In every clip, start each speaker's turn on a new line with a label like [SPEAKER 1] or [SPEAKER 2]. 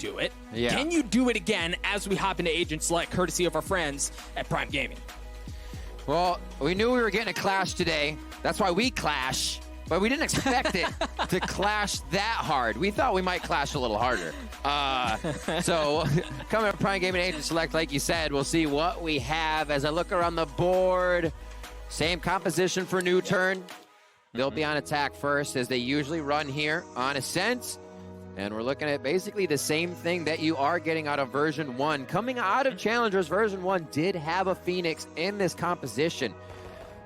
[SPEAKER 1] do it.
[SPEAKER 2] Yeah.
[SPEAKER 1] Can you do it again as we hop into Agent Select, courtesy of our friends at Prime Gaming?
[SPEAKER 2] Well, we knew we were getting a clash today. That's why we clash. But we didn't expect it to clash that hard. We thought we might clash a little harder. So coming up Prime Gaming Agent Select, like you said, we'll see what we have. As I look around the board, same composition for NUTURN. They'll be on attack first, as they usually run here on Ascent. And we're looking at basically the same thing that you are getting out of version 1. Coming out of Challengers, version 1 did have a Phoenix in this composition.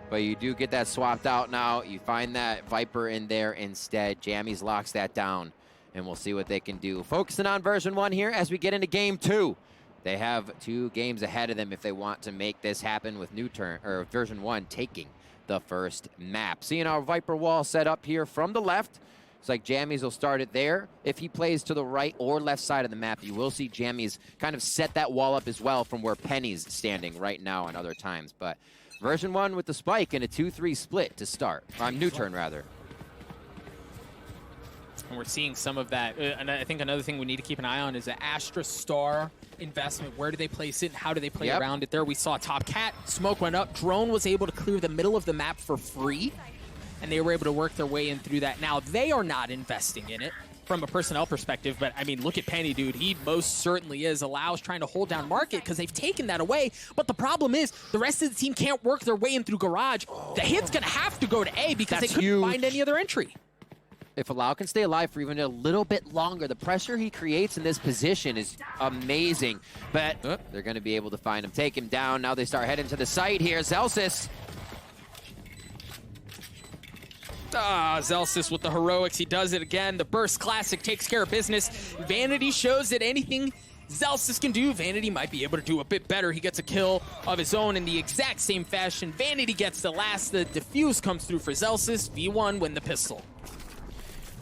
[SPEAKER 2] But you do get that swapped out now. You find that Viper in there instead. jammyz locks that down, and we'll see what they can do. Focusing on version 1 here as we get into game 2. They have 2 games ahead of them if they want to make this happen with NUTURN, or version 1 taking the first map. Seeing our Viper wall set up here from the left. It's like jammyz will start it there. If he plays to the right or left side of the map, you will see jammyz kind of set that wall up as well from where Penny's standing right now and other times. But version 1 with the spike and a 2-3 split to start. NUTURN, rather.
[SPEAKER 1] And we're seeing some of that. And I think another thing we need to keep an eye on is the Astra Star investment. Where do they place it and how do they play around it there? We saw Top Cat, smoke went up, Drone was able to clear the middle of the map for free, and they were able to work their way in through that. Now, they are not investing in it from a personnel perspective, but I mean, look at Penny, dude. He most certainly is. Allows trying to hold down market because they've taken that away. But the problem is the rest of the team can't work their way in through garage. The hit's going to have to go to A because they couldn't find any other entry.
[SPEAKER 2] If Allow can stay alive for even a little bit longer, the pressure he creates in this position is amazing. But they're going to be able to find him, take him down. Now they start heading to the site here. zellsis.
[SPEAKER 1] zellsis with the heroics. He does it again. The Burst Classic takes care of business. Vanity shows that anything zellsis can do, Vanity might be able to do a bit better. He gets a kill of his own in the exact same fashion. Vanity gets the last. The defuse comes through for zellsis. V1 win the pistol.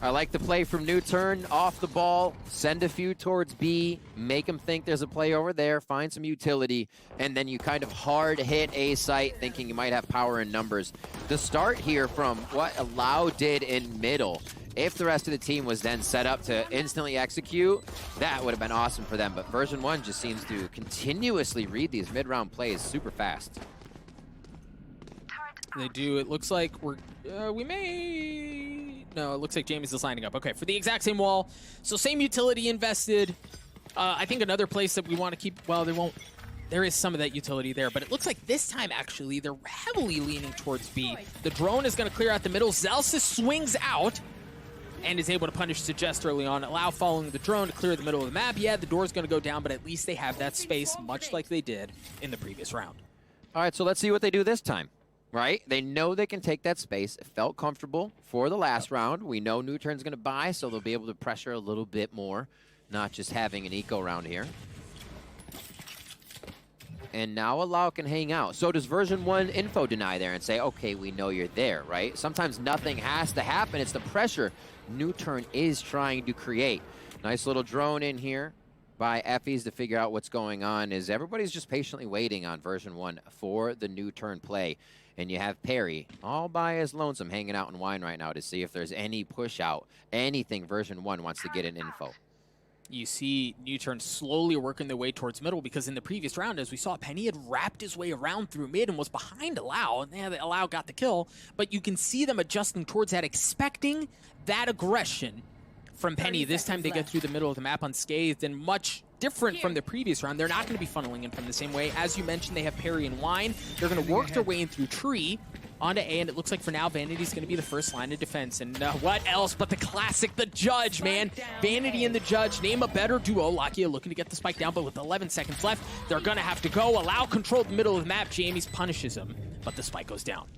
[SPEAKER 2] I like the play from NUTURN, off the ball, send a few towards B, make them think there's a play over there, find some utility, and then you kind of hard hit A site thinking you might have power in numbers. The start here from what Allow did in middle, if the rest of the team was then set up to instantly execute, that would have been awesome for them. But version 1 just seems to continuously read these mid-round plays super fast.
[SPEAKER 1] They do. It looks like we may... No, it looks like jammyz is lining up. Okay, for the exact same wall. So same utility invested. I think another place that we want to keep... Well, there is some of that utility there, but it looks like this time, actually, they're heavily leaning towards B. The drone is going to clear out the middle. zellsis swings out and is able to punish Suggest early on. Allow following the drone to clear the middle of the map. Yeah, the door's going to go down, but at least they have that space, much like they did in the previous round.
[SPEAKER 2] All right, so let's see what they do this time. Right? They know they can take that space. It felt comfortable for the last round. We know NUTURN's going to buy, so they'll be able to pressure a little bit more, not just having an eco round here. And now Allow can hang out. So does version 1 info deny there and say, okay, we know you're there, right? Sometimes nothing has to happen. It's the pressure NUTURN is trying to create. Nice little drone in here by effys to figure out what's going on, is everybody's just patiently waiting on version 1 for the NUTURN play. And you have Peri all by his lonesome hanging out in wine right now to see if there's any push out, anything version 1 wants to get in info.
[SPEAKER 1] You see NUTURN slowly working their way towards middle, because in the previous round, as we saw, Penny had wrapped his way around through mid and was behind Allow. Yeah, Allow got the kill, but you can see them adjusting towards that, expecting that aggression from Penny. This time they get through the middle of the map unscathed, and much different from the previous round. They're not going to be funneling in from the same way. As you mentioned, they have Peri and Wine. They're going to work their way in through Tree onto A, and it looks like for now Vanity's going to be the first line of defense. And what else but the classic, the Judge, man. Vanity and the Judge, name a better duo. Lakia looking to get the spike down, but with 11 seconds left, they're going to have to go. Allow control the middle of the map. jammyz punishes him, but the spike goes down.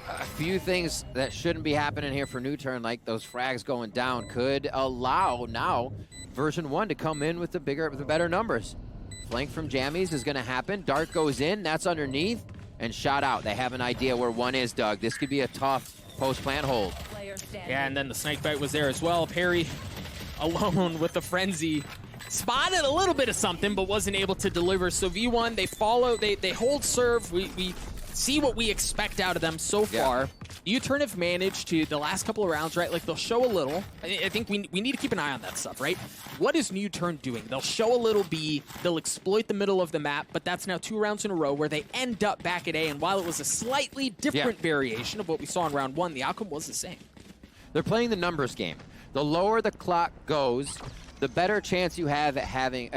[SPEAKER 2] A few things that shouldn't be happening here for NUTURN, like those frags going down, could allow now version 1 to come in with the better numbers. Flank from jammyz is going to happen. Dart goes in, that's underneath, and shot out. They have an idea where 1 is, Doug. This could be a tough post-plant hold.
[SPEAKER 1] Yeah, and then the snipe fight was there as well. Peri alone with the frenzy. Spotted a little bit of something, but wasn't able to deliver. So V1, they follow, they hold serve. We see what we expect out of them so far. NUTURN have managed to, the last couple of rounds, right? Like, they'll show a little. I think we need to keep an eye on that stuff, right? What is NUTURN doing? They'll show a little B, they'll exploit the middle of the map, but that's now 2 rounds in a row where they end up back at A, and while it was a slightly different variation of what we saw in round 1, the outcome was the same.
[SPEAKER 2] They're playing the numbers game. The lower the clock goes, the better chance you have at having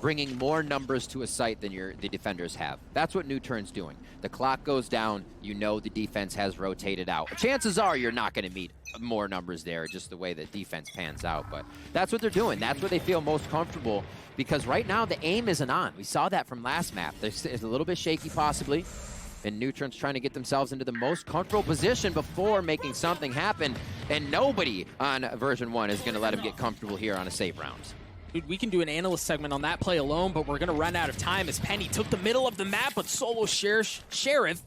[SPEAKER 2] bringing more numbers to a site than the defenders have. That's what NUTURN's doing. The clock goes down, you know the defense has rotated out. Chances are you're not going to meet more numbers there, just the way that defense pans out. But that's what they're doing. That's where they feel most comfortable, because right now the aim isn't on. We saw that from last map. It's a little bit shaky possibly, and NUTURN's trying to get themselves into the most comfortable position before making something happen, and nobody on version 1 is going to let him get comfortable here on a save round.
[SPEAKER 1] Dude, we can do an analyst segment on that play alone, but we're going to run out of time as Penny took the middle of the map, but solo Sheriff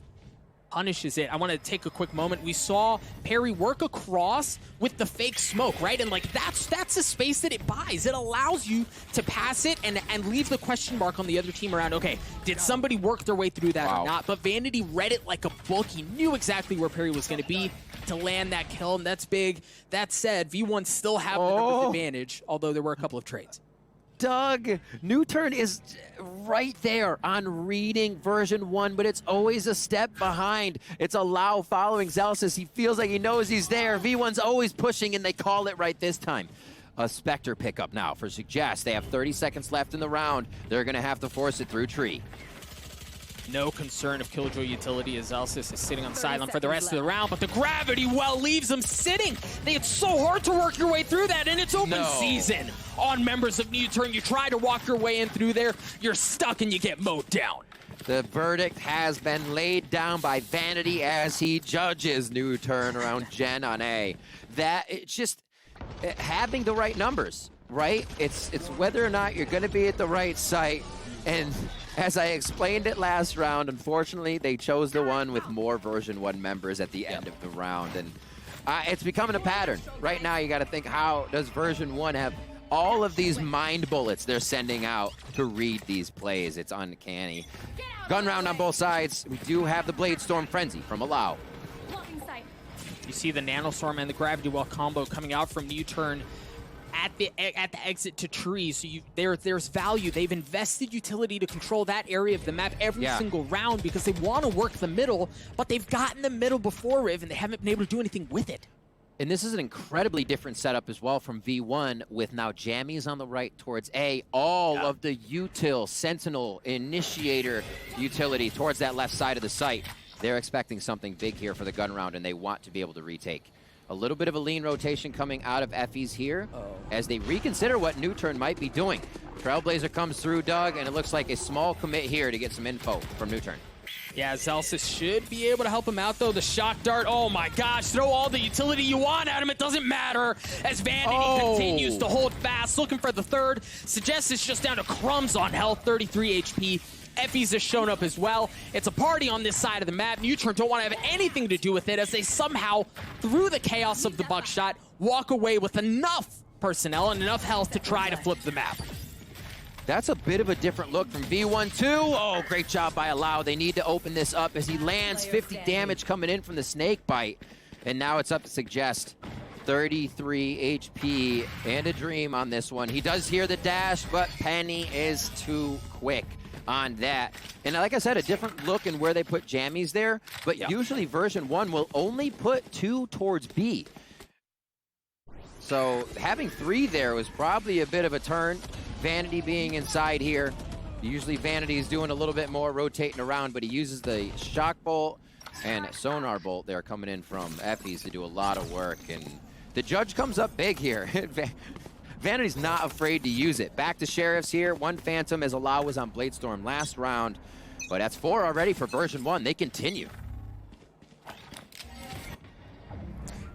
[SPEAKER 1] punishes it. I want to take a quick moment. We saw Peri work across with the fake smoke, right? And like that's a space that it buys. It allows you to pass it and leave the question mark on the other team around, okay, did somebody work their way through that or not? But Vanity read it like a book. He knew exactly where Peri was going to be to land that kill, and that's big. That said, V1 still have the numbers advantage, although there were a couple of trades.
[SPEAKER 2] Doug, NUTURN is right there on reading version 1, but it's always a step behind. It's a Lau following zellsis. He feels like he knows he's there. V1's always pushing, and they call it right this time. A Spectre pickup now for Suggest. They have 30 seconds left in the round. They're going to have to force it through tree.
[SPEAKER 1] No concern of Killjoy utility as zellsis is sitting on the sideline for the rest of the round, but the gravity well leaves him sitting. It's so hard to work your way through that, and it's open season on members of NUTURN. You try to walk your way in through there, you're stuck and you get mowed down.
[SPEAKER 2] The verdict has been laid down by Vanity as he judges NUTURN around Gen on A. That, it's just having the right numbers, right? It's whether or not you're going to be at the right site. And as I explained it last round, unfortunately, they chose the one with more version 1 members at the end of the round. And it's becoming a pattern. Right now, you got to think, how does version 1 have all of these mind bullets they're sending out to read these plays? It's uncanny. Gun round on both sides. We do have the Blade Storm Frenzy from Allow.
[SPEAKER 1] You see the Nanostorm and the Gravity Well combo coming out from NUTURN at the exit to trees. So there's value. They've invested utility to control that area of the map every single round because they want to work the middle, but they've gotten the middle before Riv and they haven't been able to do anything with it.
[SPEAKER 2] And this is an incredibly different setup as well from V1, with now jammyz on the right towards A, all of the util, sentinel, initiator utility towards that left side of the site. They're expecting something big here for the gun round, and they want to be able to retake. A little bit of a lean rotation coming out of effys here as they reconsider what NUTURN might be doing. Trailblazer comes through, Doug, and it looks like a small commit here to get some info from NUTURN.
[SPEAKER 1] Yeah, zellsis should be able to help him out, though. The shock dart, oh my gosh, throw all the utility you want at him. It doesn't matter as Vanity continues to hold fast, looking for the third. Suggest is just down to crumbs on health, 33 HP. effys has shown up as well. It's a party on this side of the map. NUTURN don't want to have anything to do with it as they somehow, through the chaos of the buckshot, walk away with enough personnel and enough health to try to flip the map.
[SPEAKER 2] That's a bit of a different look from V1 too. Oh, great job by Allow. They need to open this up as he lands 50 damage coming in from the snake bite. And now it's up to Suggest. 33 HP and a dream on this one. He does hear the dash, but Penny is too quick on that. And like I said, a different look in where they put jammyz there, but usually version 1 will only put 2 towards B. So having 3 there was probably a bit of a turn. Vanity being inside here. Usually Vanity is doing a little bit more rotating around, but he uses the shock bolt and sonar bolt there coming in from effys to do a lot of work. And the judge comes up big here. Vanity's not afraid to use it. Back to Sheriffs here. 1 Phantom as Allow was on Bladestorm last round. But that's 4 already for version 1. They continue.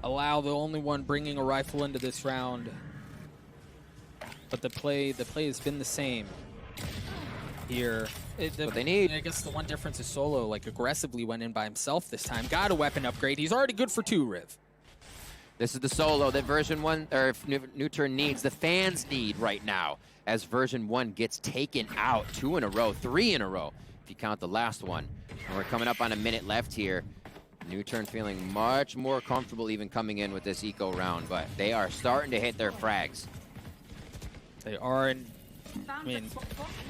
[SPEAKER 1] Allow, the only one bringing a rifle into this round. But the play has been the same here.
[SPEAKER 2] What they need.
[SPEAKER 1] I guess the one difference is Solo like aggressively went in by himself this time. Got a weapon upgrade. He's already good for 2, Riv.
[SPEAKER 2] This is the Solo that version 1, or NUTURN needs. The fans need right now as version 1 gets taken out 2 in a row, 3 in a row. you count the last one. And we're coming up on a minute left here. NUTURN feeling much more comfortable even coming in with this eco round, but they are starting to hit their frags.
[SPEAKER 1] They are, I mean,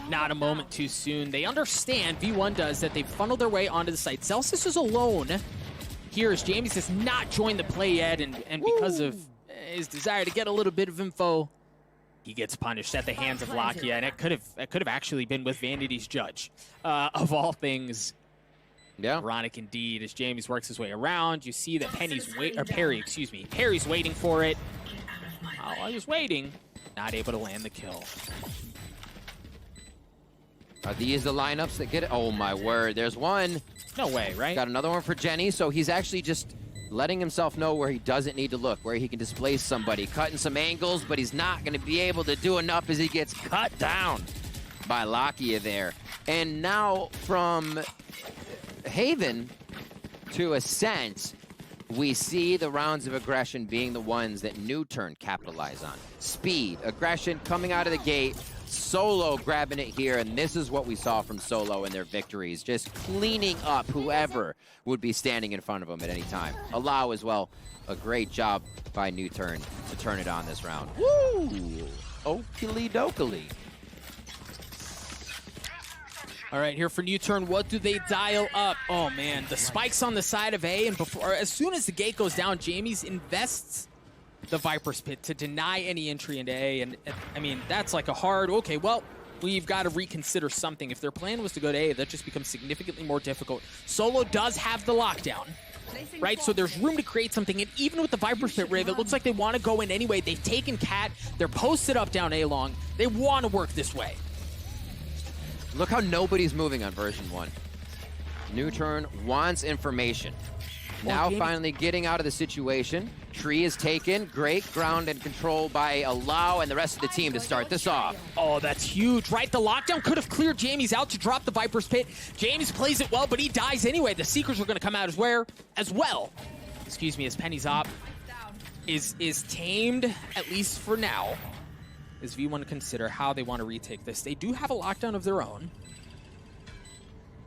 [SPEAKER 1] not a moment too soon. They understand, V1 does, that they've funneled their way onto the site. zellsis is alone here as jammyz has not joined the play yet, and because of his desire to get a little bit of info, he gets punished at the hands of Lakia, and it could have actually been with Vanity's judge. Of all things,
[SPEAKER 2] yeah,
[SPEAKER 1] ironic indeed. As jammyz works his way around, you see that Perry's waiting for it. While he was waiting, not able to land the kill.
[SPEAKER 2] Are these the lineups that get it? Oh my word, there's one.
[SPEAKER 1] No way, right?
[SPEAKER 2] Got another one for Jenny, so he's actually just letting himself know where he doesn't need to look, where he can displace somebody, cutting some angles, but he's not going to be able to do enough as he gets cut down by Lakia there. And now from Haven to Ascent, we see the rounds of aggression being the ones that NUTURN capitalize on. Speed, aggression coming out of the gate, Solo grabbing it here, and this is what we saw from Solo in their victories, just cleaning up whoever would be standing in front of him at any time. Allow as well, a great job by NUTURN to turn it on this round. Woo! Okily dokily.
[SPEAKER 1] All right, here for NUTURN, what do they dial up? Oh man, the spikes on the side of A, and as soon as the gate goes down, jammyz invests the Viper's Pit to deny any entry into A, and I mean, that's like a hard, okay, well, we've got to reconsider something. If their plan was to go to A, that just becomes significantly more difficult. Solo does have the lockdown, right? So there's room to create something, and even with the Viper's Pit Riv, it looks like they want to go in anyway. They've taken Cat, they're posted up down A long. They want to work this way.
[SPEAKER 2] Look how nobody's moving on version 1. NUTURN wants information. Now finally getting out of the situation. Tree is taken. Great ground and control by Allow and the rest of the team to start this off.
[SPEAKER 1] Oh, that's huge, right? The lockdown could have cleared jammyz out to drop the Viper's Pit. jammyz plays it well, but he dies anyway. The Seekers are going to come out as well. Excuse me, as Penny's op is tamed, at least for now. As V1 consider how they want to retake this. They do have a lockdown of their own,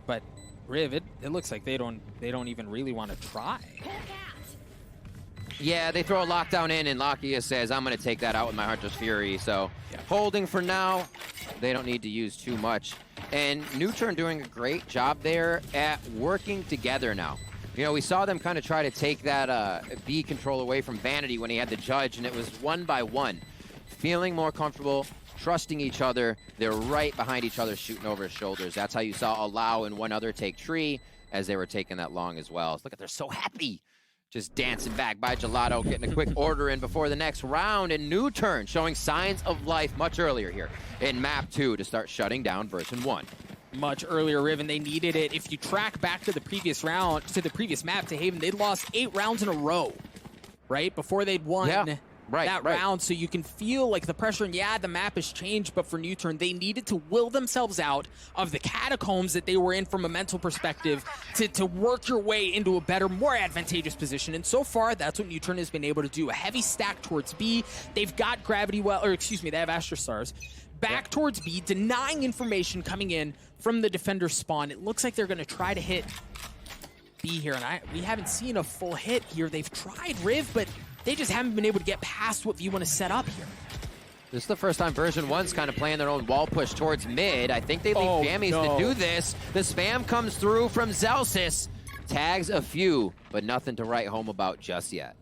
[SPEAKER 1] but Riv, it looks like they don't even really want to try.
[SPEAKER 2] Yeah, they throw a lockdown in, and Lakia says, I'm going to take that out with my Hunter's Fury. So holding for now. They don't need to use too much. And NUTURN doing a great job there at working together now. You know, we saw them kind of try to take that B control away from Vanity when he had the judge, and it was 1 by 1. Feeling more comfortable, trusting each other. They're right behind each other, shooting over his shoulders. That's how you saw Allow and one other take Tree as they were taking that long as well. Look at, they're so happy. Just dancing back by Gelato, getting a quick order in before the next round. And NUTURN showing signs of life much earlier here in map 2 to start shutting down version 1.
[SPEAKER 1] Much earlier, Riven, they needed it. If you track back to the previous round, to the previous map, to Haven, they'd lost 8 rounds in a row, right? Before they'd won that round, so you can feel like the pressure, and yeah, the map has changed, but for NUTURN, they needed to will themselves out of the catacombs that they were in from a mental perspective to work your way into a better, more advantageous position, and so far, that's what NUTURN has been able to do. A heavy stack towards B. They've got Gravity Well, or excuse me, they have Astra Stars. Back towards B, denying information coming in from the defender spawn. It looks like they're going to try to hit B here, and we haven't seen a full hit here. They've tried Riv, but they just haven't been able to get past what V1 has set up here.
[SPEAKER 2] This is the first time version 1's kind of playing their own wall push towards mid. I think they leave jammyz to do this. The spam comes through from zellsis. Tags a few, but nothing to write home about just yet.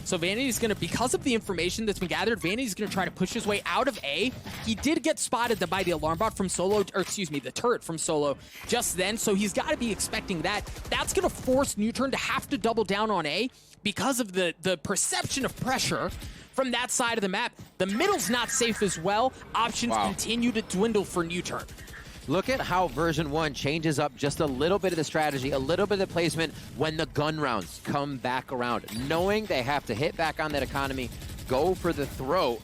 [SPEAKER 1] So Vanity's going to, because of the information that's been gathered, Vanity's going to try to push his way out of A. He did get spotted by the alarm bot from Solo, or excuse me, the turret from Solo just then, so he's got to be expecting that. That's going to force NUTURN to have to double down on A because of the perception of pressure from that side of the map. The middle's not safe as well. Options continue to dwindle for NUTURN.
[SPEAKER 2] Look at how version 1 changes up just a little bit of the strategy, a little bit of the placement when the gun rounds come back around. Knowing they have to hit back on that economy, go for the throat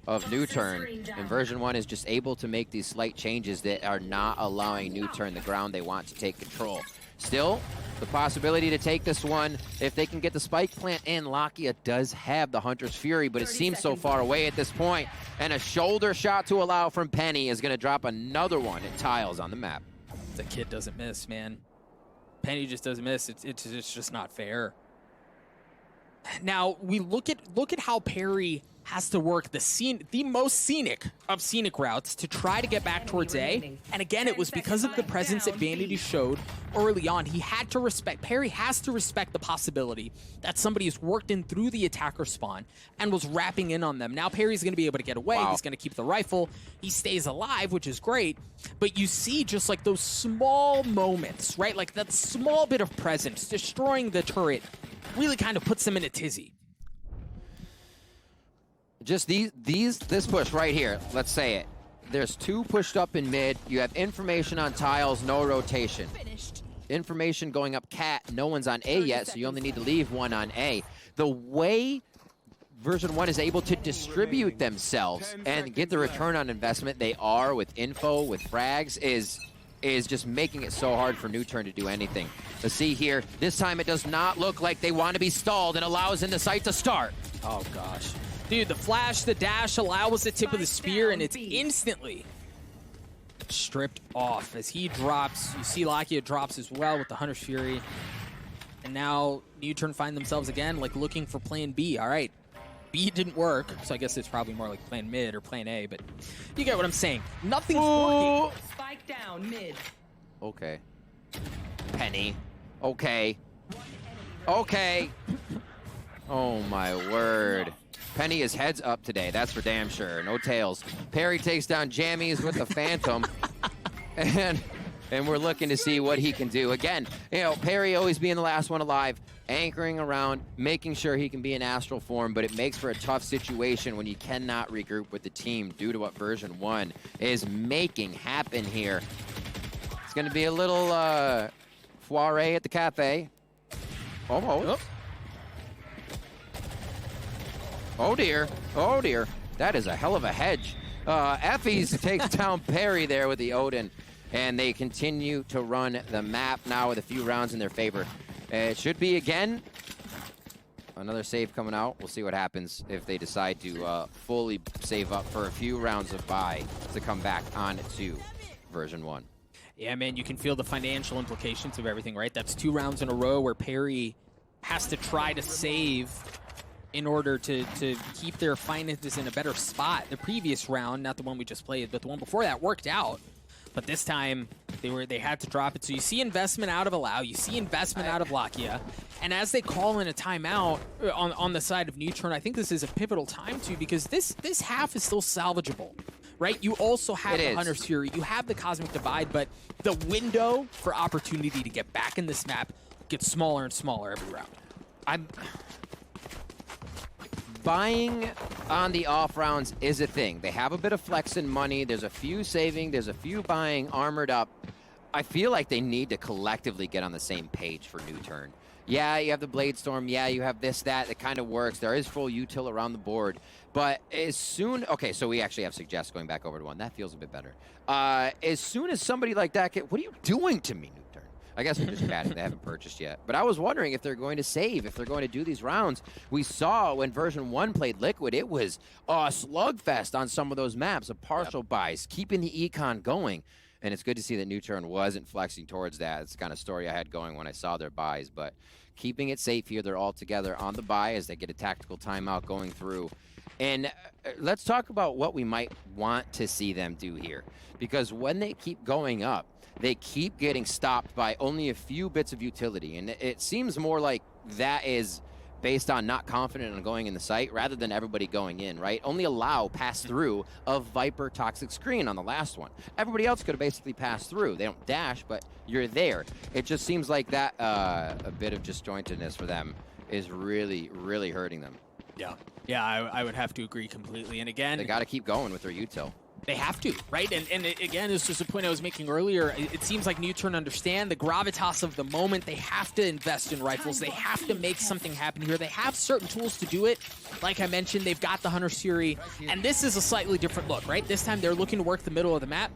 [SPEAKER 2] of NUTURN. And version 1 is just able to make these slight changes that are not allowing NUTURN the ground they want to take control. Still, the possibility to take this one, if they can get the spike plant in. Lakia does have the Hunter's Fury, but it seems so far away at this point. And a shoulder shot to Allow from Penny is going to drop another one. It tiles on the map.
[SPEAKER 1] The kid doesn't miss, man. Penny just doesn't miss. It's just not fair. Now we look at how peri has to work the most scenic of scenic routes to try to get back towards A. And again, it was because of the presence that Vanity showed early on. Peri has to respect the possibility that somebody has worked in through the attacker spawn and was wrapping in on them. Now Peri's going to be able to get away. Wow. He's going to keep the rifle. He stays alive, which is great. But you see just like those small moments, right? Like that small bit of presence destroying the turret really kind of puts them in a tizzy.
[SPEAKER 2] Just this push right here, let's say it. There's 2 pushed up in mid. You have information on tiles, no rotation. Information going up cat, no one's on A yet, so you only need to leave 1 on A. The way version 1 is able to distribute themselves and get the return on investment they are with info, with frags, is just making it so hard for NUTURN to do anything. Let's see here. This time it does not look like they want to be stalled and allows in the site to start.
[SPEAKER 1] Oh, gosh. Dude, the flash, the dash allows the tip of the spear, and it's instantly stripped off as he drops. You see Lakia drops as well with the Hunter's Fury. And now NUTURN find themselves again, like, looking for plan B. All right, B didn't work, so I guess it's probably more like plan mid or plan A, but you get what I'm saying. Nothing's working.
[SPEAKER 3] Spike down mid.
[SPEAKER 2] Okay. Penny. Okay. Okay. Oh, my word. Penny is heads up today, that's for damn sure. No tails. Peri takes down jammyz with the Phantom. and we're looking to see what he can do. Again, you know, Peri always being the last one alive, anchoring around, making sure he can be in astral form, but it makes for a tough situation when you cannot regroup with the team due to what version 1 is making happen here. It's going to be a little foire at the cafe. Almost. Oh. Oh dear, oh dear. That is a hell of a hedge. effys takes down Peri there with the Odin, and they continue to run the map now with a few rounds in their favor. It should be, again, another save coming out. We'll see what happens if they decide to fully save up for a few rounds of bye to come back on to version 1.
[SPEAKER 1] Yeah, man, you can feel the financial implications of everything, right? That's 2 rounds in a row where Peri has to try to save in order to keep their finances in a better spot. The previous round, not the one we just played, but the one before that worked out. But this time, they had to drop it. So you see investment out of Allow, you see investment out of Lakia, and as they call in a timeout on the side of NUTURN, I think this is a pivotal time too, because this half is still salvageable, right? You also have the Hunter's Fury, you have the Cosmic Divide, but the window for opportunity to get back in this map gets smaller and smaller every round.
[SPEAKER 2] Buying on the off rounds is a thing. They have a bit of flex and money. There's a few saving. There's a few buying armored up. I feel like they need to collectively get on the same page for NUTURN. Yeah, you have the Blade Storm. Yeah, you have this, that. It kind of works. There is full util around the board. But as soon... Okay, so we actually have Suggest going back over to 1. That feels a bit better. As soon as somebody like that... What are you doing to me, NUTURN? I guess we're just chatting. They haven't purchased yet. But I was wondering if they're going to save, if they're going to do these rounds. We saw when version 1 played Liquid, it was a slugfest on some of those maps of partial buys, keeping the econ going. And it's good to see that NUTURN wasn't flexing towards that. It's the kind of story I had going when I saw their buys. But keeping it safe here, they're all together on the buy as they get a tactical timeout going through. And let's talk about what we might want to see them do here. Because when they keep going up, they keep getting stopped by only a few bits of utility. And it seems more like that is based on not confident in going in the site rather than everybody going in, right? Only Allow passed through a Viper toxic screen on the last one. Everybody else could have basically passed through. They don't dash, but you're there. It just seems like that a bit of disjointedness for them is really, really hurting them.
[SPEAKER 1] Yeah, I would have to agree completely. And again,
[SPEAKER 2] they got to keep going with their util.
[SPEAKER 1] They have to, right? And again, this is the point I was making earlier. It seems like NUTURN understand the gravitas of the moment. They have to invest in rifles. They have to make something happen here. They have certain tools to do it. Like I mentioned, they've got the Hunter's Fury, and this is a slightly different look, right? This time they're looking to work the middle of the map.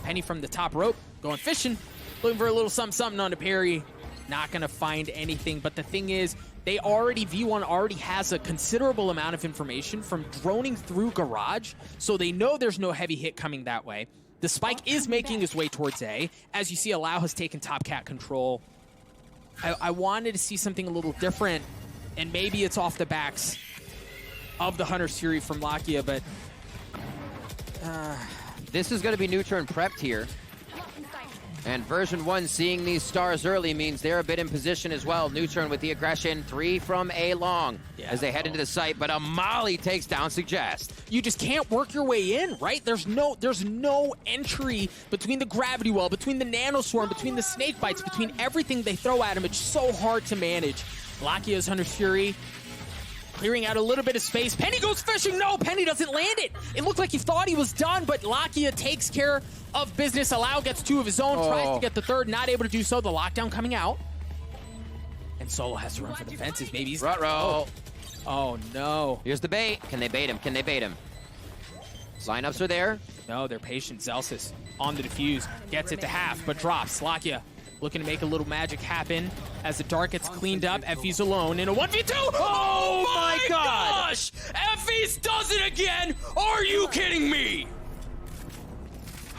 [SPEAKER 1] Penny from the top rope, going fishing, looking for a little something on the Peri. Not going to find anything, but the thing is, V1 already has a considerable amount of information from droning through Garage, so they know there's no heavy hit coming that way. The spike is making his way towards A. As you see, Allow has taken top cat control. I wanted to see something a little different, and maybe it's off the backs of the Hunter's Fury from Lakia, but...
[SPEAKER 2] This is going to be NUTURN prepped here. And version 1 seeing these stars early means they're a bit in position as well. NUTURN with the aggression, 3 from A long as they head into the site, but a molly takes down Suggest.
[SPEAKER 1] You just can't work your way in, right? There's no entry between the gravity well, between the nanoswarm, between the snake bites, between everything they throw at him. It's so hard to manage. Lakia's Hunter's Fury clearing out a little bit of space. Penny goes fishing. No, Penny doesn't land it. It looked like he thought he was done, but Lakia takes care of business. Allow gets 2 of his own, tries to get the 3rd, not able to do so. The lockdown coming out. And Solo has to run for the fences. Maybe he's... Oh, no.
[SPEAKER 2] Here's the bait. Can they bait him? Can they bait him? Lineups are there.
[SPEAKER 1] No, they're patient. Zellsis on the defuse. Gets it to half, but drops. Lakia looking to make a little magic happen as the dark gets cleaned up. Effys alone in a 1v2. Oh my gosh! Effys does it again! Are you kidding me?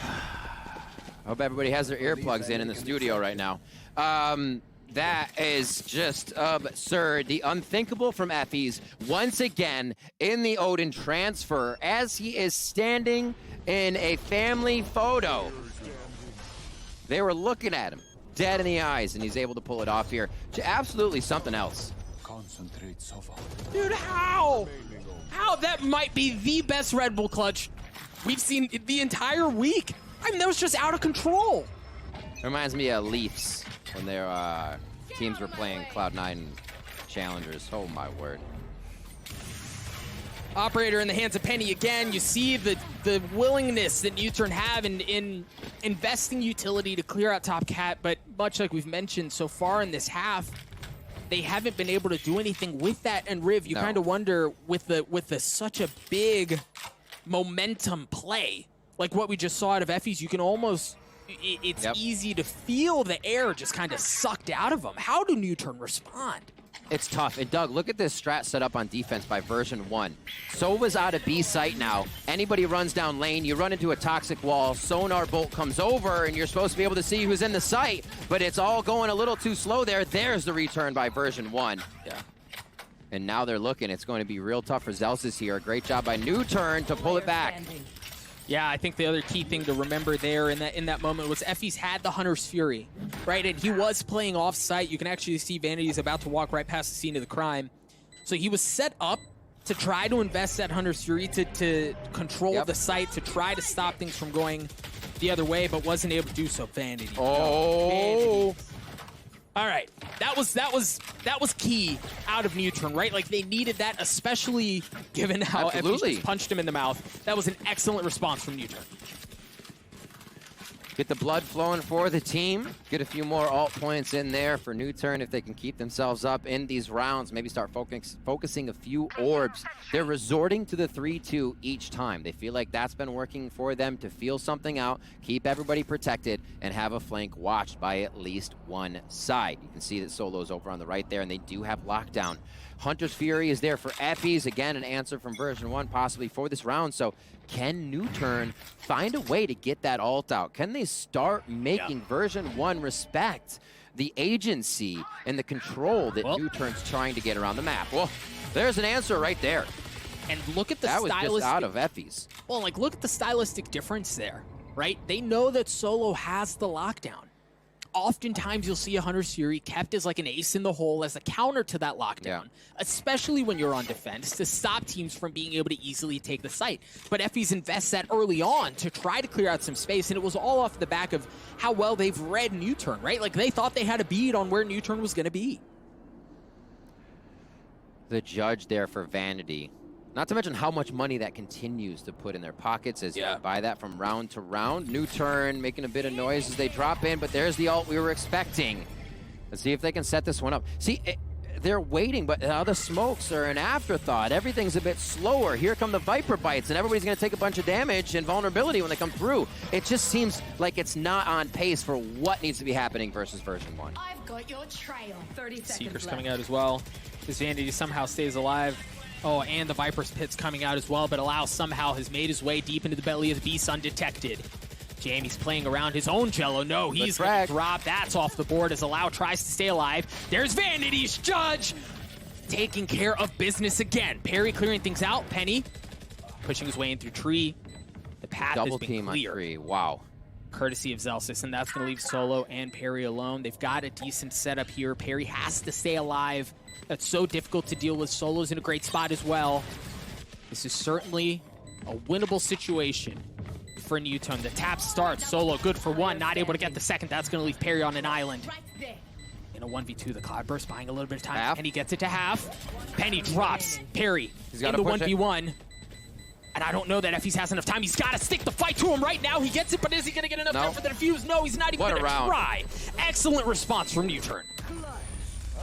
[SPEAKER 2] I hope everybody has their earplugs in the studio right now. That is just absurd. The unthinkable from Effys once again in the Odin transfer as he is standing in a family photo. They were looking at him dead in the eyes, and he's able to pull it off here to absolutely something else.
[SPEAKER 1] Dude, how? How? That might be the best Red Bull clutch we've seen the entire week. I mean, that was just out of control.
[SPEAKER 2] It reminds me of Leafs when their teams were playing Cloud9 Challengers. Oh, my word.
[SPEAKER 1] Operator in the hands of Penny again. You see the willingness that NUTURN have in investing utility to clear out top cat, but much like we've mentioned so far in this half, they haven't been able to do anything with that. And Riv, you kind of wonder with the such a big momentum play, like what we just saw out of Effys, you can almost, it's easy to feel the air just kind of sucked out of them. How do NUTURN respond?
[SPEAKER 2] It's tough. And Doug, look at this strat set up on defense by version 1. Sova's out of B site now. Anybody runs down lane, you run into a toxic wall, sonar bolt comes over, and you're supposed to be able to see who's in the site, but it's all going a little too slow there. There's the return by version 1.
[SPEAKER 1] Yeah.
[SPEAKER 2] And now they're looking. It's going to be real tough for zellsis here. A great job by NUTURN to pull it back.
[SPEAKER 1] Yeah, I think the other key thing to remember there in that moment was Effys had the Hunter's Fury, right? And he was playing off-site. You can actually see Vanity's about to walk right past the scene of the crime. So he was set up to try to invest that Hunter's Fury to control the site, to try to stop things from going the other way, but wasn't able to do so. Vanity.
[SPEAKER 2] Oh.
[SPEAKER 1] Vanity. All right, that was key out of NUTURN, right? Like they needed that, especially given how Effys just punched him in the mouth. That was an excellent response from NUTURN.
[SPEAKER 2] Get the blood flowing for the team. Get a few more alt points in there for NUTURN if they can keep themselves up in these rounds. Maybe start focusing a few orbs. They're resorting to the 3-2 each time. They feel like that's been working for them to feel something out, keep everybody protected, and have a flank watched by at least one side. You can see that Solo's over on the right there, and they do have lockdown. Hunter's Fury is there for Effys. Again, an answer from version 1 possibly for this round. So can NUTURN find a way to get that ult out? Can they start making version 1 respect the agency and the control that NUTURN's trying to get around the map? Well, there's an answer right there.
[SPEAKER 1] And look at the
[SPEAKER 2] that
[SPEAKER 1] stylistic...
[SPEAKER 2] was just out of Effys.
[SPEAKER 1] Well, like, look at the stylistic difference there, right? They know that Solo has the lockdown. Oftentimes, you'll see a Hunter's Fury kept as like an ace in the hole as a counter to that lockdown, especially when you're on defense, to stop teams from being able to easily take the site. But Effys invests that early on to try to clear out some space, and it was all off the back of how well they've read NUTURN, right? Like, they thought they had a bead on where NUTURN was going to be.
[SPEAKER 2] The judge there for Vanity. Not to mention how much money that continues to put in their pockets as you buy that from round to round. NUTURN making a bit of noise as they drop in, but there's the ult we were expecting. Let's see if they can set this one up. See, they're waiting, but now the smokes are an afterthought. Everything's a bit slower. Here come the Viper bites, and everybody's going to take a bunch of damage and vulnerability when they come through. It just seems like it's not on pace for what needs to be happening versus version 1.
[SPEAKER 3] I've got your trail. 30 seconds
[SPEAKER 1] Seeker's
[SPEAKER 3] left.
[SPEAKER 1] coming out as well. This Vanity somehow stays alive. Oh, and the Viper's Pit's coming out as well, but Allow somehow has made his way deep into the belly of the beast undetected. Jammyz playing around his own jello. No, he's going to drop. That's off the board as Allow tries to stay alive. There's Vanity's Judge taking care of business again. Peri clearing things out. Penny pushing his way in through tree. The path has been cleared.
[SPEAKER 2] On tree. Wow.
[SPEAKER 1] Courtesy of zellsis, and that's going to leave Solo and Peri alone. They've got a decent setup here. Peri has to stay alive. That's so difficult to deal with. Solo's in a great spot as well. This is certainly a winnable situation for NUTURN. The tap starts. Solo good for one, not able to get the second. That's going to leave Peri on an island. In a 1v2, the Cloudburst buying a little bit of time.
[SPEAKER 2] Half.
[SPEAKER 1] Penny gets it to half. Penny drops. Peri in the 1v1. And I don't know that effys has enough time. He's got to stick the fight to him right now. He gets it, but is he going to get enough time for the defuse? No, he's not even going to try. Excellent response from NUTURN.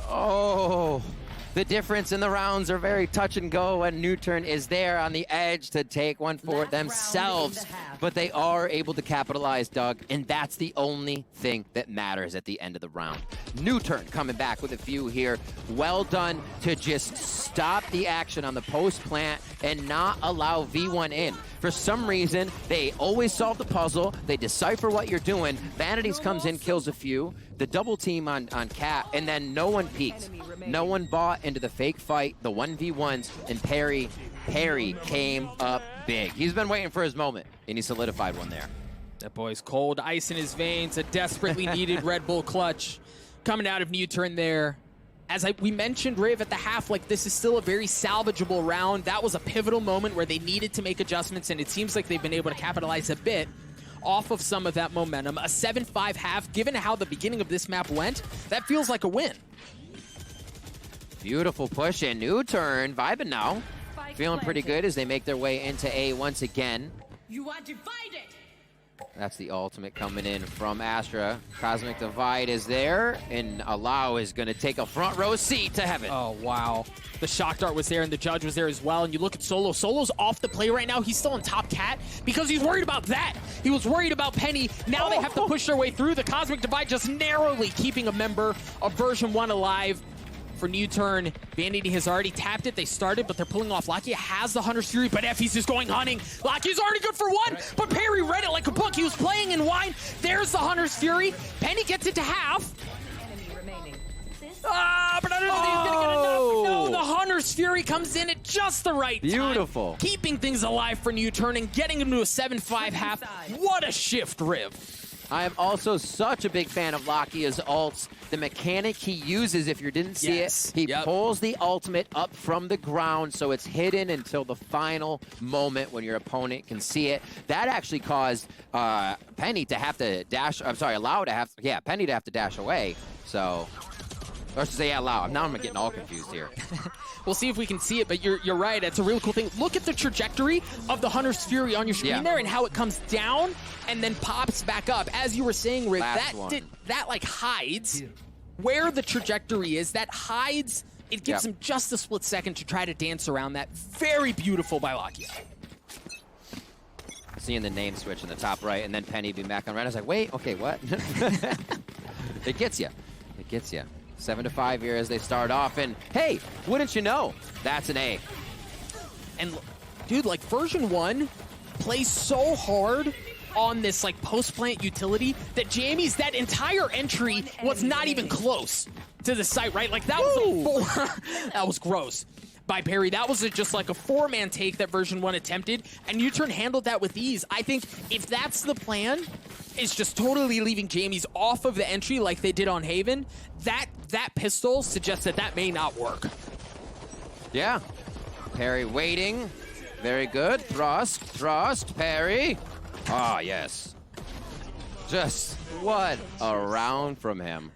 [SPEAKER 2] Oh, the difference in the rounds are very touch and go, and NUTURN is there on the edge to take one for themselves. But they are able to capitalize, Doug, and that's the only thing that matters at the end of the round. NUTURN coming back with a few here. Well done to just stop the action on the post plant and not allow V1 in. For some reason, they always solve the puzzle. They decipher what you're doing. Vanity's comes in, kills a few. The double team on Cat, and then no one peeked. No one bought into the fake fight, the 1v1s, and Peri came up big. He's been waiting for his moment, and he solidified one there.
[SPEAKER 1] That boy's cold, ice in his veins, a desperately needed Red Bull clutch coming out of NUTURN there. As we mentioned, Riv, at the half, like, this is still a very salvageable round. That was a pivotal moment where they needed to make adjustments, and it seems like they've been able to capitalize a bit off of some of that momentum. A 7-5 half, given how the beginning of this map went, that feels like a win.
[SPEAKER 2] Beautiful push in. NUTURN vibing now. Feeling pretty good as they make their way into A once again.
[SPEAKER 3] You are divided.
[SPEAKER 2] That's the ultimate coming in from Astra. Cosmic Divide is there, and Allow is going to take a front row seat to heaven.
[SPEAKER 1] Oh, wow. The shock dart was there, and the judge was there as well. And you look at Solo. Solo's off the play right now. He's still on top Cat because he's worried about that. He was worried about Penny. Now they have to push their way through. The Cosmic Divide just narrowly keeping a member of version 1 alive. For NUTURN, Vanity has already tapped it. They started, but they're pulling off. Lakia has the Hunter's Fury, but effys is going hunting. Lakia's already good for one, but Peri read it like a book. He was playing in wine. There's the Hunter's Fury. Penny gets it to half. But I don't know if he's going to get enough. No, the Hunter's Fury comes in at just the right time.
[SPEAKER 2] Beautiful.
[SPEAKER 1] Keeping things alive for NUTURN and getting him to a 7-5 half. What a shift, Riv.
[SPEAKER 2] I am also such a big fan of Lakia's ults. The mechanic he uses, if you didn't see it, he pulls the ultimate up from the ground so it's hidden until the final moment when your opponent can see it. That actually caused Penny to have to dash, I'm sorry, Penny to have to dash away. So, or should say, Allow. Now I'm getting all confused here.
[SPEAKER 1] We'll see if we can see it, but you're right. It's a really cool thing. Look at the trajectory of the Hunter's Fury on your screen there and how it comes down and then pops back up. As you were saying, Rick, that like hides where the trajectory is. That hides. It gives him just a split second to try to dance around that. Very beautiful by Lakia.
[SPEAKER 2] Seeing the name switch in the top right and then Penny being back on right. I was like, wait, okay, what? It gets you. It gets you. 7-5 here as they start off, and hey, wouldn't you know, that's an A.
[SPEAKER 1] And dude, like version 1 plays so hard on this like post-plant utility that jammyz, that entire entry was not even close to the site, right? Like that was that was gross by Peri. That was just like a 4-man take that version 1 attempted, and NUTURN handled that with ease. I think if that's the plan, is just totally leaving jammyz off of the entry like they did on Haven, that pistol suggests that may not work.
[SPEAKER 2] Yeah. Peri waiting. Very good. Thrust, Peri. Ah, yes. Just what a round from him.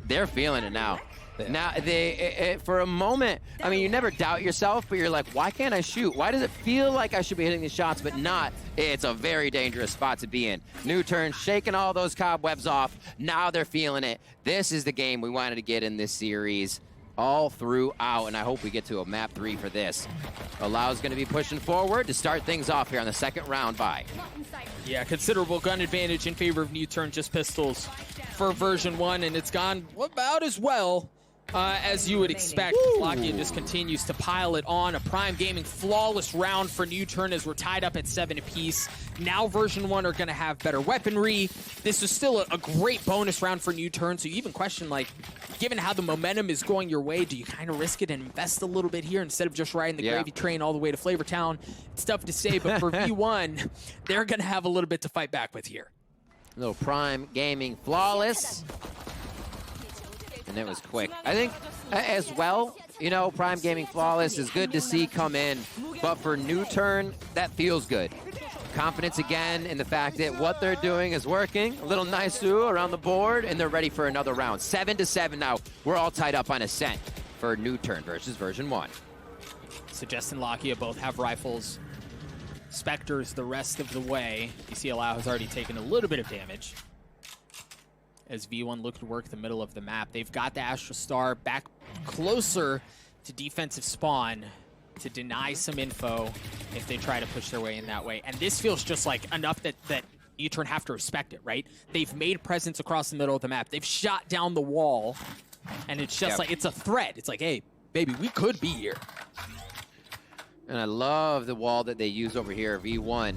[SPEAKER 2] They're feeling it now. Now, for a moment, I mean, you never doubt yourself, but you're like, why can't I shoot? Why does it feel like I should be hitting these shots, but not? It's a very dangerous spot to be in. NUTURN shaking all those cobwebs off. Now they're feeling it. This is the game we wanted to get in this series all throughout, and I hope we get to a map 3 for this. Allow's going to be pushing forward to start things off here on the second round by.
[SPEAKER 1] Yeah, considerable gun advantage in favor of NUTURN, just pistols for version 1, and it's gone about as well As you would expect, Lakia just continues to pile it on. A Prime Gaming flawless round for NUTURN as we're tied up at 7 apiece. Now version 1 are going to have better weaponry. This is still a great bonus round for NUTURN, so you even question, like, given how the momentum is going your way, do you kind of risk it and invest a little bit here instead of just riding the gravy train all the way to Flavortown? It's tough to say, but for V1, they're going to have a little bit to fight back with here.
[SPEAKER 2] A little Prime Gaming flawless. And it was quick. I think as well, you know, Prime Gaming flawless is good to see come in, but for NUTURN, that feels good. Confidence again in the fact that what they're doing is working. A little nice-oo around the board, and they're ready for another round. 7-7 now. We're all tied up on Ascent for NUTURN versus version 1.
[SPEAKER 1] Suggesting Lakia both have rifles. Spectres the rest of the way. You see Allow has already taken a little bit of damage as V1 look to work the middle of the map. They've got the Astral Star back closer to defensive spawn to deny some info if they try to push their way in that way. And this feels just like enough that NUTURN have to respect it, right? They've made presence across the middle of the map. They've shot down the wall, and it's just like, it's a threat. It's like, hey, baby, we could be here.
[SPEAKER 2] And I love the wall that they use over here, V1.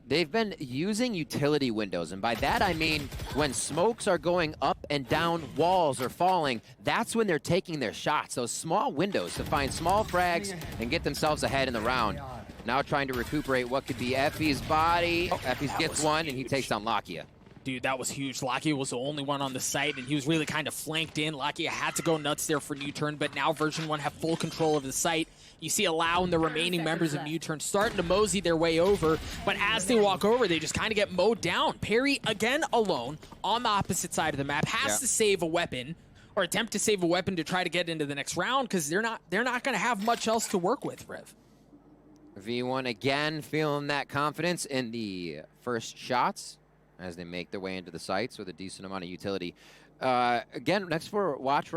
[SPEAKER 2] They've been using utility windows, and by that I mean when smokes are going up and down, walls are falling, that's when they're taking their shots. Those small windows to find small frags and get themselves ahead in the round. Now trying to recuperate what could be effys' body. effys gets one, and he takes down Lakia.
[SPEAKER 1] Dude, that was huge. Lakia was the only one on the site, and he was really kind of flanked in. Lakia had to go nuts there for NUTURN, but now version 1 have full control of the site. You see Allow and the remaining members of NUTURN starting to mosey their way over, but as they walk over, they just kind of get mowed down. Peri, again alone, on the opposite side of the map, has to save a weapon, or attempt to save a weapon to try to get into the next round, because they're not going to have much else to work with, Rev.
[SPEAKER 2] V1 again feeling that confidence in the first shots as they make their way into the sites with a decent amount of utility. Again, next round, watch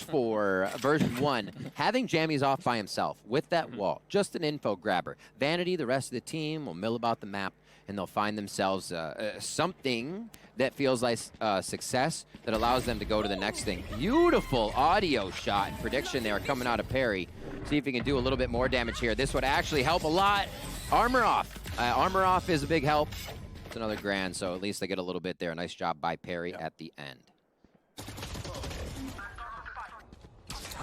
[SPEAKER 2] for version 1, having jammyz off by himself with that wall, just an info grabber. Vanity, the rest of the team will mill about the map, and they'll find themselves something that feels like success that allows them to go to the next thing. Beautiful audio shot and prediction there coming out of Peri. See if he can do a little bit more damage here. This would actually help a lot. Armor off. Armor off is a big help. It's another grand, so at least they get a little bit there. Nice job by Peri at the end.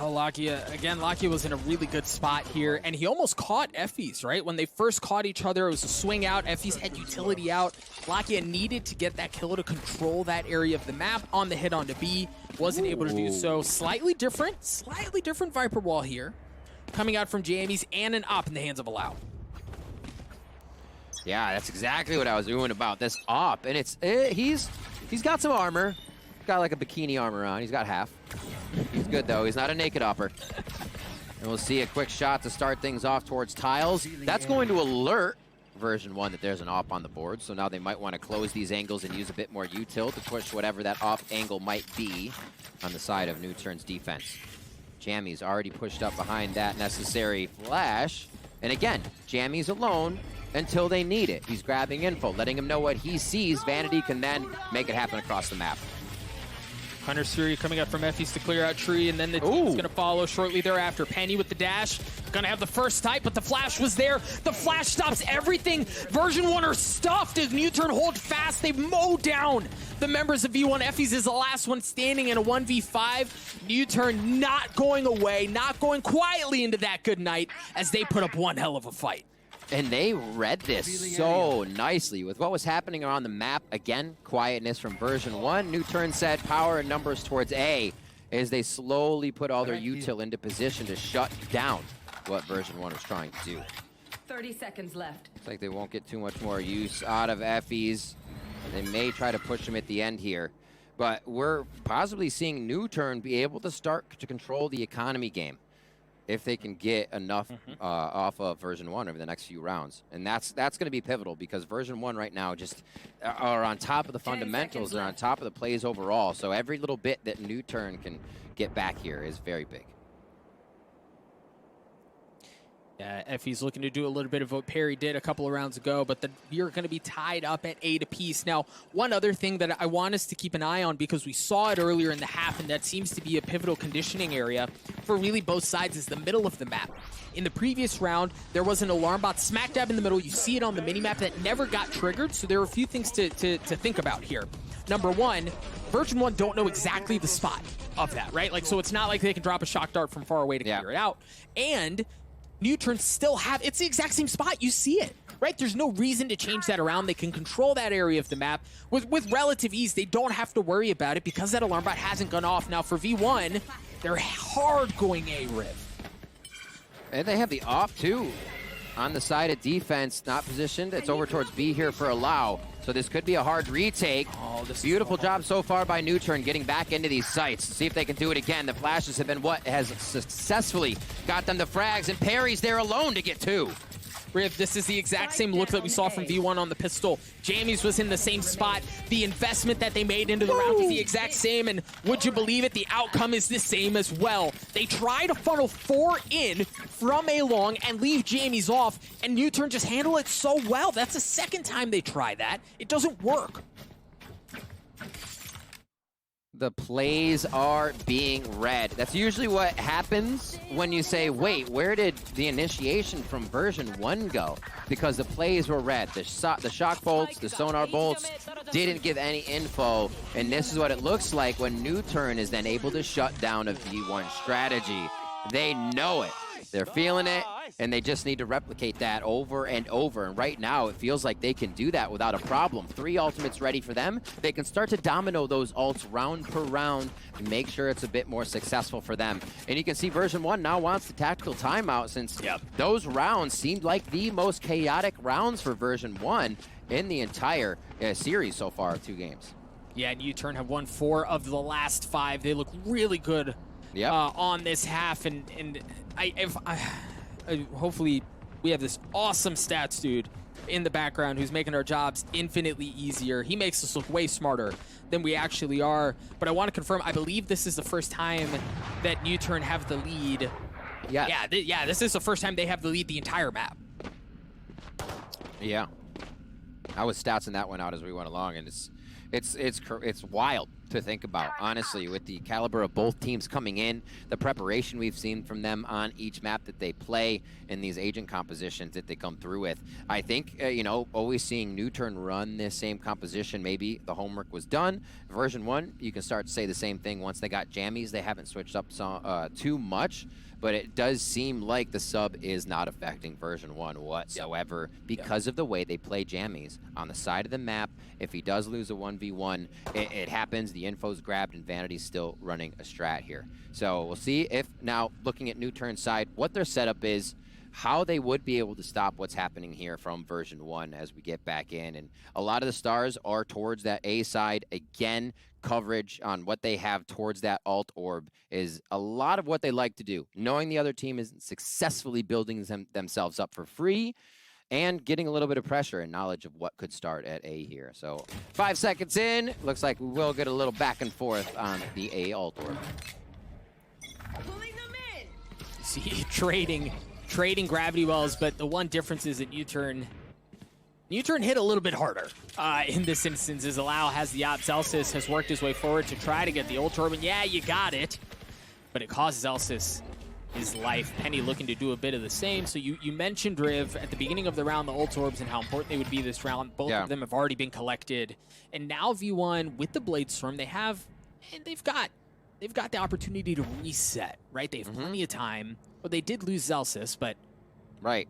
[SPEAKER 1] Oh, Lakia, again, Lakia was in a really good spot here, and he almost caught effys, right? When they first caught each other, it was a swing out. effys had utility out. Lakia needed to get that kill to control that area of the map on the hit onto B. Wasn't able to do so. Slightly different Viper wall here. Coming out from jammyz and an op in the hands of Allow.
[SPEAKER 2] Yeah, that's exactly what I was doing about this op, and it's he's got some armor, got like a bikini armor on. He's got half. He's good though. He's not a naked opper. And we'll see a quick shot to start things off towards tiles. That's going to alert version 1 that there's an op on the board. So now they might want to close these angles and use a bit more util to push whatever that op angle might be on the side of NUTURN's defense. jammyz already pushed up behind that necessary flash, and again, jammyz alone until they need it. He's grabbing info, letting him know what he sees. Vanity can then make it happen across the map.
[SPEAKER 1] Hunter's Fury coming up from effys to clear out tree, and then the team's going to follow shortly thereafter. Penny with the dash, going to have the first type, but the flash was there. The flash stops everything. Version 1 are stuffed as NUTURN hold fast. They've mowed down the members of V1. effys is the last one standing in a 1v5. NUTURN not going away, not going quietly into that good night as they put up one hell of a fight.
[SPEAKER 2] And they read this so nicely with what was happening around the map. Again, quietness from version 1. NUTURN said power and numbers towards A as they slowly put all their util into position to shut down what version 1 was trying to do.
[SPEAKER 3] 30 seconds left.
[SPEAKER 2] Looks like they won't get too much more use out of effys. They may try to push him at the end here. But we're possibly seeing NUTURN be able to start to control the economy game if they can get enough off of version 1 over the next few rounds. And that's going to be pivotal because version 1 right now just are on top of the fundamentals. They're on top of the plays overall. So every little bit that NUTURN can get back here is very big.
[SPEAKER 1] Yeah, effys looking to do a little bit of what Peri did a couple of rounds ago, but you're going to be tied up at 8 apiece. Now, one other thing that I want us to keep an eye on, because we saw it earlier in the half, and that seems to be a pivotal conditioning area for really both sides, is the middle of the map. In the previous round, there was an alarm bot smack dab in the middle. You see it on the minimap that never got triggered, so there are a few things to think about here. Number one, version 1 don't know exactly the spot of that, right? Like, so it's not like they can drop a shock dart from far away to clear it out. And NUTURN still have, it's the exact same spot. You see it, right? There's no reason to change that around. They can control that area of the map with relative ease. They don't have to worry about it because that alarm bot hasn't gone off. Now for V1, they're hard going A-Riv.
[SPEAKER 2] And they have the op too. On the side of defense, not positioned. It's over towards B here for allow. So this could be a hard retake.
[SPEAKER 1] Oh, this
[SPEAKER 2] beautiful job so far by NUTURN getting back into these sites. See if they can do it again. The flashes have been what has successfully got them the frags, and Peri's there alone to get 2.
[SPEAKER 1] Riv, this is the exact same look that we saw from V1 on the pistol. jammyz was in the same spot. The investment that they made into the round is the exact same, and would you believe it, the outcome is the same as well. They try to funnel 4 in from A long and leave jammyz off, and NUTURN just handle it so well. That's the second time they try that. It doesn't work.
[SPEAKER 2] The plays are being read. That's usually what happens when you say, wait, where did the initiation from version 1 go? Because the plays were read. The shock bolts, the sonar bolts didn't give any info. And this is what it looks like when NUTURN is then able to shut down a V1 strategy. They know it. They're feeling it, and they just need to replicate that over and over. And right now, it feels like they can do that without a problem. 3 ultimates ready for them. They can start to domino those ults round per round and make sure it's a bit more successful for them. And you can see version 1 now wants the tactical timeout, since those rounds seemed like the most chaotic rounds for version 1 in the entire series so far of 2 games.
[SPEAKER 1] Yeah, and NUTURN have won 4 of the last 5. They look really good on this half, and hopefully we have this awesome stats dude in the background who's making our jobs infinitely easier. He makes us look way smarter than we actually are. But I want to confirm, I believe this is the first time that NUTURN have the lead. Yeah, this is the first time they have the lead the entire map.
[SPEAKER 2] Yeah. I was statsing that one out as we went along, and it's wild to think about, honestly, with the caliber of both teams coming in, the preparation we've seen from them on each map that they play, and these agent compositions that they come through with. I think, always seeing NUTURN run this same composition, maybe the homework was done. Version 1, you can start to say the same thing once they got jammyz. They haven't switched up too much, but it does seem like the sub is not affecting version 1 whatsoever because of the way they play jammyz. On the side of the map, if he does lose a 1v1, it happens, the info's grabbed, and vanity's still running a strat here. So we'll see if, now looking at NUTURN's side, what their setup is, how they would be able to stop what's happening here from version 1 as we get back in. And a lot of the stars are towards that A side. Again, coverage on what they have towards that alt orb is a lot of what they like to do. Knowing the other team isn't successfully building themselves up for free, and getting a little bit of pressure and knowledge of what could start at A here. So 5 seconds in, looks like we will get a little back and forth on the A alt orb.
[SPEAKER 3] Pulling them in.
[SPEAKER 1] See, trading gravity wells, but the one difference is that NUTURN hit a little bit harder in this instance, as Allow has the op. Zellsis has worked his way forward to try to get the ult orb, and yeah, you got it, but it costs Zellsis his life. Penny looking to do a bit of the same. So you mentioned, Riv, at the beginning of the round, the ult orbs and how important they would be this round. Both of them have already been collected, and now V1 with the Blade Storm, they've got the opportunity to reset, right? They have plenty of time. Well, they did lose Zellsis, but
[SPEAKER 2] right.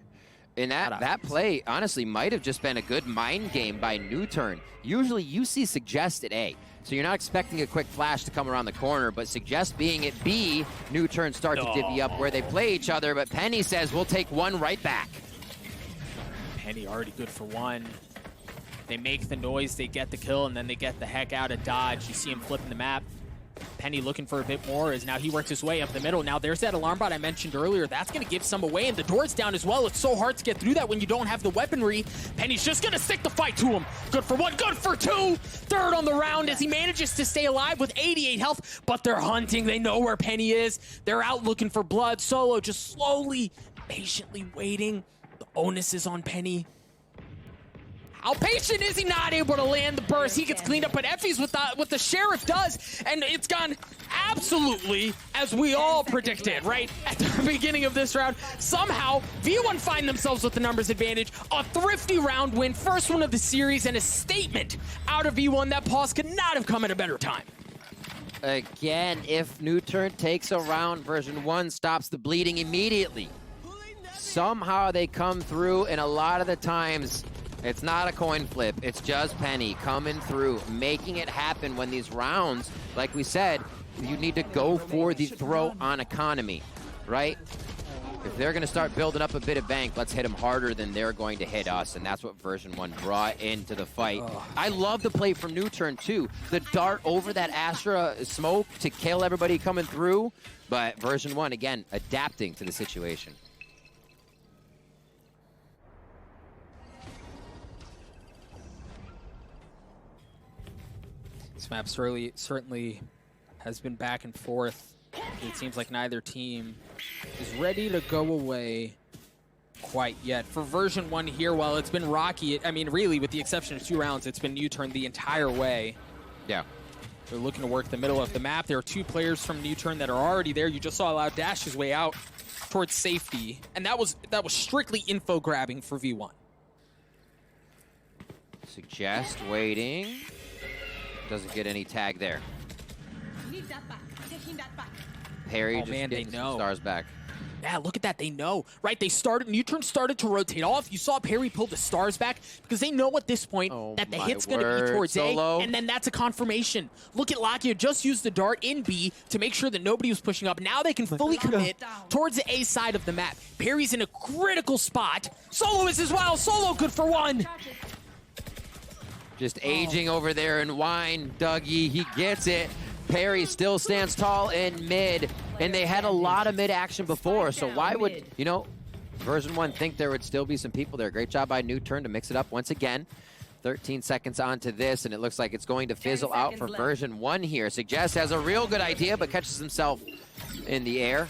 [SPEAKER 2] And that play, honestly, might have just been a good mind game by NUTURN. Usually you see Suggest at A, so you're not expecting a quick flash to come around the corner, but Suggest being at B, NUTURN start to divvy up where they play each other, but Penny says, we'll take 1 right back.
[SPEAKER 1] Penny already good for 1. They make the noise, they get the kill, and then they get the heck out of dodge. You see him flipping the map. Penny looking for a bit more as now he works his way up the middle. Now there's that alarm bot I mentioned earlier. That's going to give some away, and the door's down as well. It's so hard to get through that when you don't have the weaponry. Penny's just going to stick the fight to him. Good for 1, good for 2. Third on the round as he manages to stay alive with 88 health, but they're hunting. They know where Penny is. They're out looking for blood. Solo just slowly patiently waiting. The onus is on Penny. How patient is he? Not able to land the burst. He gets cleaned up, but effys with what the Sheriff does, and it's gone absolutely as we all predicted, right? At the beginning of this round, somehow V1 find themselves with the numbers advantage. A thrifty round win, first one of the series, and a statement out of V1 that pause could not have come at a better time.
[SPEAKER 2] Again, if NUTURN takes a round, version 1 stops the bleeding immediately. Somehow they come through, and a lot of the times, it's not a coin flip. It's just Penny coming through, making it happen when these rounds, like we said, you need to go for the throw on economy, right? If they're going to start building up a bit of bank, let's hit them harder than they're going to hit us, and that's what version 1 brought into the fight. I love the play from NUTURN, too. The dart over that Astra smoke to kill everybody coming through, but version 1, again, adapting to the situation.
[SPEAKER 1] This map certainly has been back and forth. It seems like neither team is ready to go away quite yet. For version 1 here, while it's been rocky, I mean, really, with the exception of 2 rounds, it's been NUTURN the entire way.
[SPEAKER 2] Yeah.
[SPEAKER 1] They're looking to work the middle of the map. There are 2 players from NUTURN that are already there. You just saw Loud dash his way out towards safety, and that was strictly info grabbing for V1.
[SPEAKER 2] Suggest waiting. Doesn't get any tag there.
[SPEAKER 3] Need that back. Taking that back.
[SPEAKER 2] Peri
[SPEAKER 1] Oh,
[SPEAKER 2] just
[SPEAKER 1] man, they
[SPEAKER 2] getting some
[SPEAKER 1] know.
[SPEAKER 2] stars back.
[SPEAKER 1] Yeah, look at that. They know, right? NUTURN started to rotate off. You saw Peri pull the stars back because they know at this point that the hit's going to be towards
[SPEAKER 2] Solo.
[SPEAKER 1] A, and then that's a confirmation. Look at Lakia just used the dart in B to make sure that nobody was pushing up. Now they can fully commit towards the A side of the map. Peri's in a critical spot. Solo is as well. Solo good for 1.
[SPEAKER 2] Just aging over there in wine. Dougie, he gets it. Peri still stands tall in mid, and they had a lot of mid action before, so why would, you know, version 1 think there would still be some people there? Great job by NUTURN to mix it up once again. 13 seconds onto this, and it looks like it's going to fizzle out for version 1 here. Suggest has a real good idea, but catches himself in the air.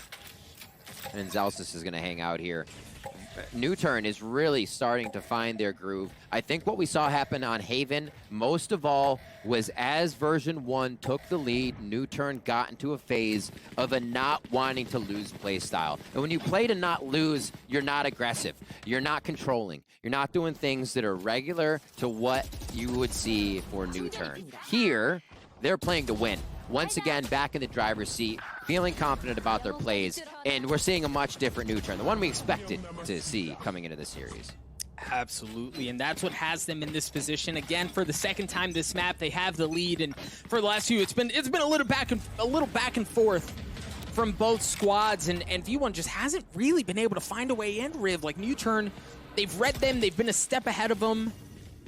[SPEAKER 2] And zellsis is going to hang out here. NUTURN is really starting to find their groove. I think what we saw happen on Haven, most of all, was as version 1 took the lead, NUTURN got into a phase of a not wanting to lose play style. And when you play to not lose, you're not aggressive. You're not controlling. You're not doing things that are regular to what you would see for NUTURN. Here, they're playing to win. Once again, back in the driver's seat, feeling confident about their plays, and we're seeing a much different NUTURN, the one we expected to see coming into the series.
[SPEAKER 1] Absolutely, and that's what has them in this position. Again, for the second time this map, they have the lead, and for the last few, it's been a little back and forth from both squads, and V1 just hasn't really been able to find a way in. Riv, like NUTURN, they've read them, they've been a step ahead of them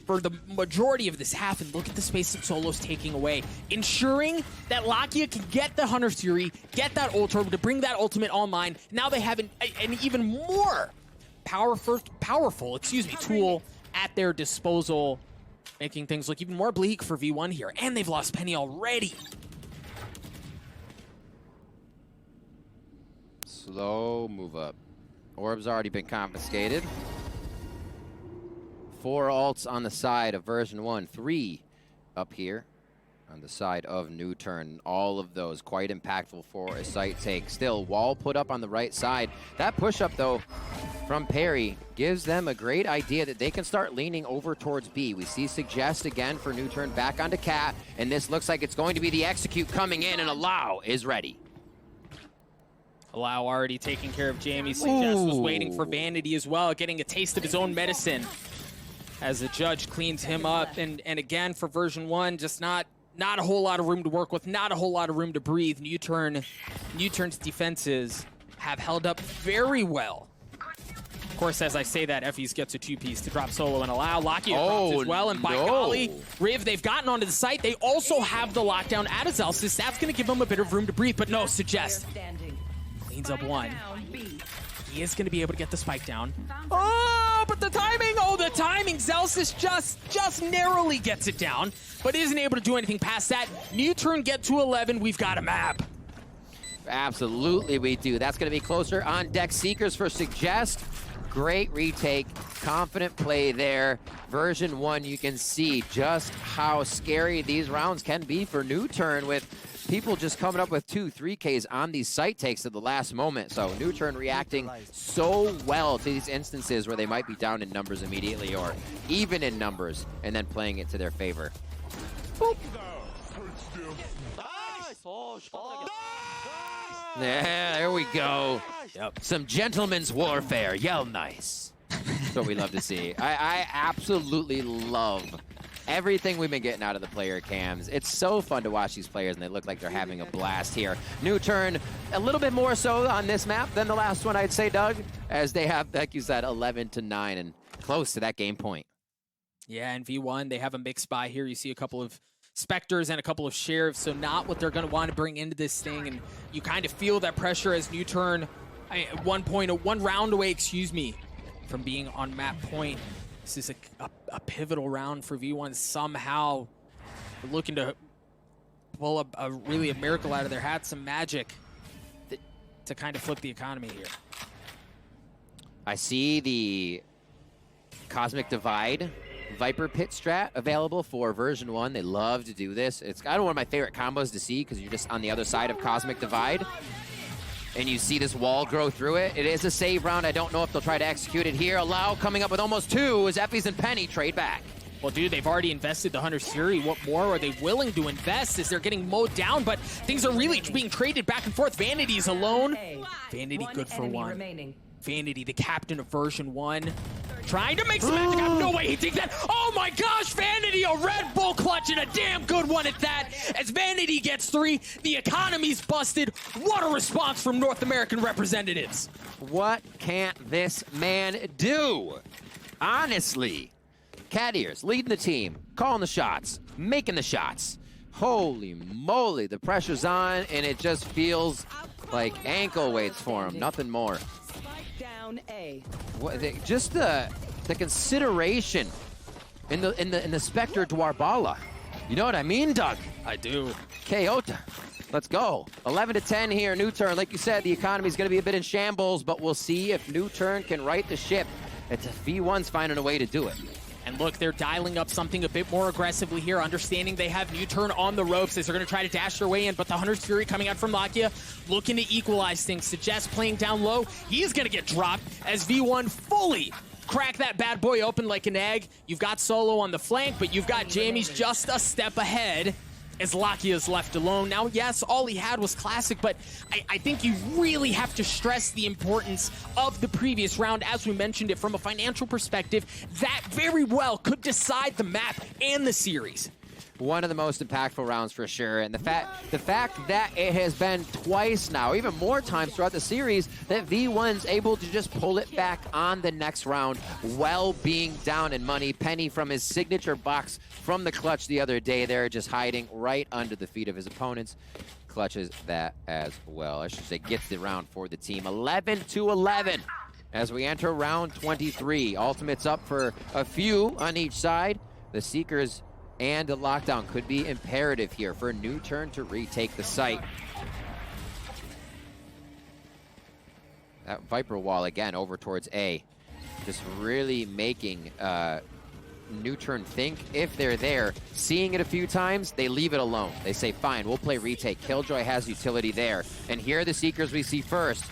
[SPEAKER 1] for the majority of this half, and look at the space that Solo's taking away, ensuring that Lakia can get the Hunter's Fury, get that ult orb to bring that ultimate online. Now they have an even more powerful tool at their disposal, making things look even more bleak for V1 here. And they've lost Penny already.
[SPEAKER 2] Slow move up. Orb's already been confiscated. 4 ults on the side of version 1, 3 up here on the side of NUTURN. All of those quite impactful for a site take. Still, wall put up on the right side. That push-up, though, from Peri gives them a great idea that they can start leaning over towards B. We see Suggest again for NUTURN back onto Cat, and this looks like it's going to be the execute coming in, and Allow is ready.
[SPEAKER 1] Allow already taking care of jammyz. Suggest was waiting for Vanity as well, getting a taste of his own medicine as the judge cleans him up. And again, for version 1, just not a whole lot of room to work with, not a whole lot of room to breathe. NUTURN's defenses have held up very well. Of course, as I say that, effys gets a 2-piece to drop Solo and Allow. Lakia drops as well, and by golly, Riv, they've gotten onto the site. They also have the lockdown out of zellsis. That's going to give them a bit of room to breathe, but no, Suggest cleans up 1. He is going to be able to get the spike down. Oh, but the timing! Oh, the timing! zellsis just narrowly gets it down, but isn't able to do anything past that. NUTURN get to 11. We've got a map.
[SPEAKER 2] Absolutely we do. That's going to be closer on deck. Seekers for Suggest. Great retake. Confident play there. Version 1, you can see just how scary these rounds can be for NUTURN with people just coming up with 2-3Ks on these site takes at the last moment. So NUTURN reacting so well to these instances where they might be down in numbers immediately or even in numbers and then playing it to their favor. Boop. Yeah, there we go.
[SPEAKER 1] Yep.
[SPEAKER 2] Some gentleman's warfare. Yell nice. That's what we love to see. I absolutely love everything we've been getting out of the player cams. It's so fun to watch these players, and they look like they're having a blast here. NUTURN, a little bit more so on this map than the last one, I'd say, Doug, as they have, like you said, 11-9 and close to that game point.
[SPEAKER 1] Yeah, and V1, they have a mixed buy here. You see a couple of Spectres and a couple of Sheriffs, so not what they're going to want to bring into this thing, and you kind of feel that pressure as NUTURN, one round away, from being on map point. This is a pivotal round for V1. Somehow looking to pull really a miracle out of their hat, some magic to kind of flip the economy here.
[SPEAKER 2] I see the Cosmic Divide Viper Pit strat available for version 1. They love to do this. It's kind of one of my favorite combos to see because you're just on the other side of Cosmic Divide and you see this wall grow through it. It is a save round. I don't know if they'll try to execute it here. Allow coming up with almost 2 as effys and Penny trade back.
[SPEAKER 1] Well, dude, they've already invested the Hunter's Fury. What more are they willing to invest as they're getting mowed down? But things are really being traded back and forth. Vanity's alone. Vanity good for 1. Vanity, the captain of version 1. Trying to make some magic. I have no way he thinks that. Oh my gosh, Vanity, a Red Bull clutch and a damn good one at that. As Vanity gets 3, the economy's busted. What a response from North American representatives.
[SPEAKER 2] What can't this man do? Honestly. Cat Ears leading the team, calling the shots, making the shots. Holy moly, the pressure's on, and it just feels like ankle weights for him, nothing more. What, just the consideration in the Spectre Dwarbala. You know what I mean, Doug?
[SPEAKER 1] I do.
[SPEAKER 2] Kayota. Let's go. 11-10 here, NUTURN. Like you said, the economy's going to be a bit in shambles, but we'll see if NUTURN can right the ship. It's V1's finding a way to do it.
[SPEAKER 1] And look, they're dialing up something a bit more aggressively here, understanding they have NUTURN on the ropes as they're going to try to dash their way in, but the Hunter's Fury coming out from Lakia, looking to equalize things. Suggest playing down low. He's going to get dropped as V1 fully crack that bad boy open like an egg. You've got Solo on the flank, but you've got jammyz just a step ahead as Lakia is left alone. Now, yes, all he had was classic, but I think you really have to stress the importance of the previous round. As we mentioned it, from a financial perspective, that very well could decide the map and the series.
[SPEAKER 2] One of the most impactful rounds for sure, and the fact that it has been twice now, even more times throughout the series, that V1's able to just pull it back on the next round while being down in money. Penny from his signature box from the clutch the other day there, just hiding right under the feet of his opponents. Clutches that as well. I should say gets the round for the team. 11-11 as we enter round 23. Ultimates up for a few on each side. The Seekers and a lockdown could be imperative here for NUTURN to retake the site. That Viper wall again over towards A. Just really making NUTURN think if they're there. Seeing it a few times, they leave it alone. They say, fine, we'll play retake. Killjoy has utility there. And here are the Seekers we see first.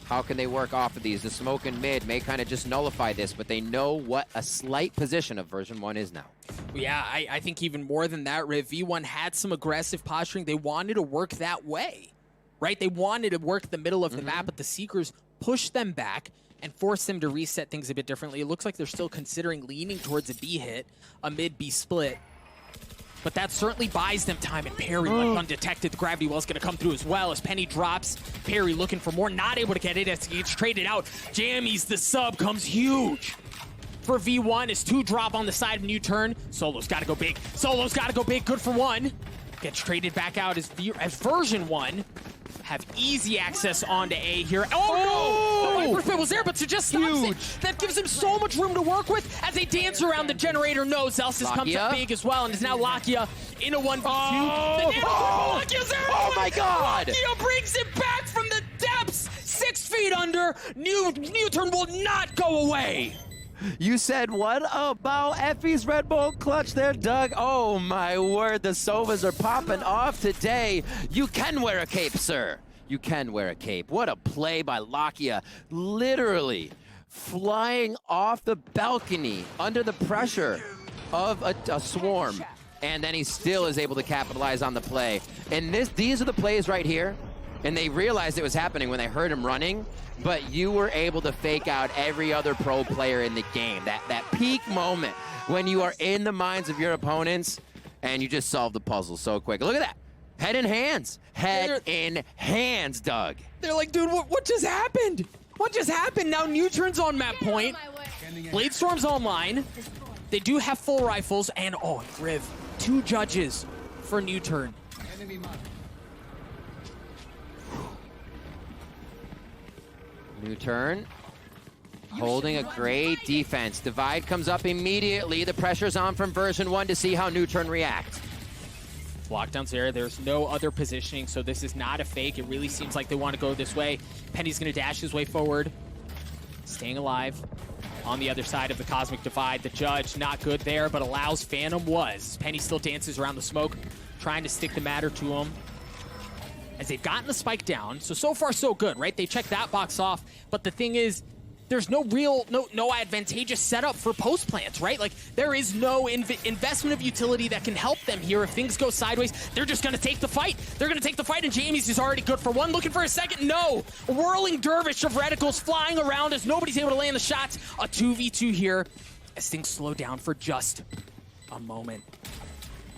[SPEAKER 2] How can they work off of these? The smoke in mid may kind of just nullify this, but they know what a slight position of version 1 is now.
[SPEAKER 1] Yeah, I think even more than that, Riv, V1 had some aggressive posturing. They wanted to work that way, right? They wanted to work the middle of the map, but the Seekers pushed them back and forced them to reset things a bit differently. It looks like they're still considering leaning towards a B hit, a mid-B split. But that certainly buys them time, and Peri left undetected. The gravity well's going to come through as well as Penny drops. Peri looking for more, not able to get it as he gets traded out. jammyz, the sub, comes huge for V1 as 2 drop on the side of NUTURN. Solo's got to go big. Solo's got to go big. Good for 1. Gets traded back out as version 1 have easy access onto A here. Oh, no! The Viper Fit was there, but Suggest stops it. That gives him so much room to work with as they dance around the generator node. zellsis comes up big as well, and is now Lakia in a 1v2. The Lakia's there!
[SPEAKER 2] Oh my god!
[SPEAKER 1] Lakia brings it back straight under. NUTURN will not go away.
[SPEAKER 2] You said what about effys Red Bull clutch there, Doug? Oh my word, the Sovas are popping off today. You can wear a cape, sir. You can wear a cape. What a play by Lakia. Literally flying off the balcony under the pressure of a swarm. And then he still is able to capitalize on the play. And these are the plays right here. And they realized it was happening when they heard him running, but you were able to fake out every other pro player in the game. That peak moment when you are in the minds of your opponents and you just solve the puzzle so quick. Look at that. Head in hands. Head in hands, Doug.
[SPEAKER 1] They're like, dude, what just happened? What just happened? Now NUTURN's on map point. Blade Storm's online. They do have full rifles, and oh, Riv, 2 judges for NUTURN.
[SPEAKER 2] NUTURN holding a great defense. Divide comes up immediately. The pressure's on from version 1 to see how NUTURN react.
[SPEAKER 1] Lockdown's there. There's no other positioning, so this is not a fake. It really seems like they want to go this way. Penny's going to dash his way forward. Staying alive on the other side of the Cosmic Divide. The judge, not good there, but allows Phantom was. Penny still dances around the smoke, trying to stick the matter to him. As they've gotten the spike down, so far so good, right? They checked that box off, but the thing is, there's no real, no advantageous setup for post plants, right? Like, there is no investment of utility that can help them here. If things go sideways, they're just gonna take the fight. They're gonna take the fight, and jammyz is already good for one. Looking for a second, no! A whirling dervish of reticles flying around as nobody's able to land the shots. A 2v2 here as things slow down for just a moment.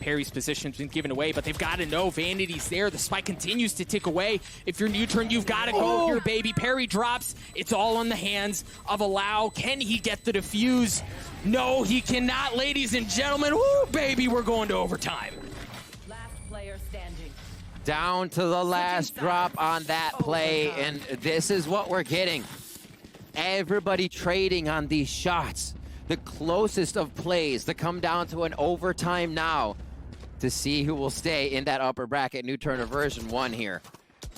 [SPEAKER 1] Peri's position's been given away, but they've got to know Vanity's there. The spike continues to tick away. If you're NUTURN, you've got to go here, baby. Peri drops. It's all in the hands of Allow. Can he get the defuse? No, he cannot, ladies and gentlemen. Woo, baby, we're going to overtime.
[SPEAKER 3] Last player standing.
[SPEAKER 2] Down to the last drop on that play, and this is what we're getting. Everybody trading on these shots. The closest of plays to come down to an overtime now to see who will stay in that upper bracket. NUTURN of version 1 here.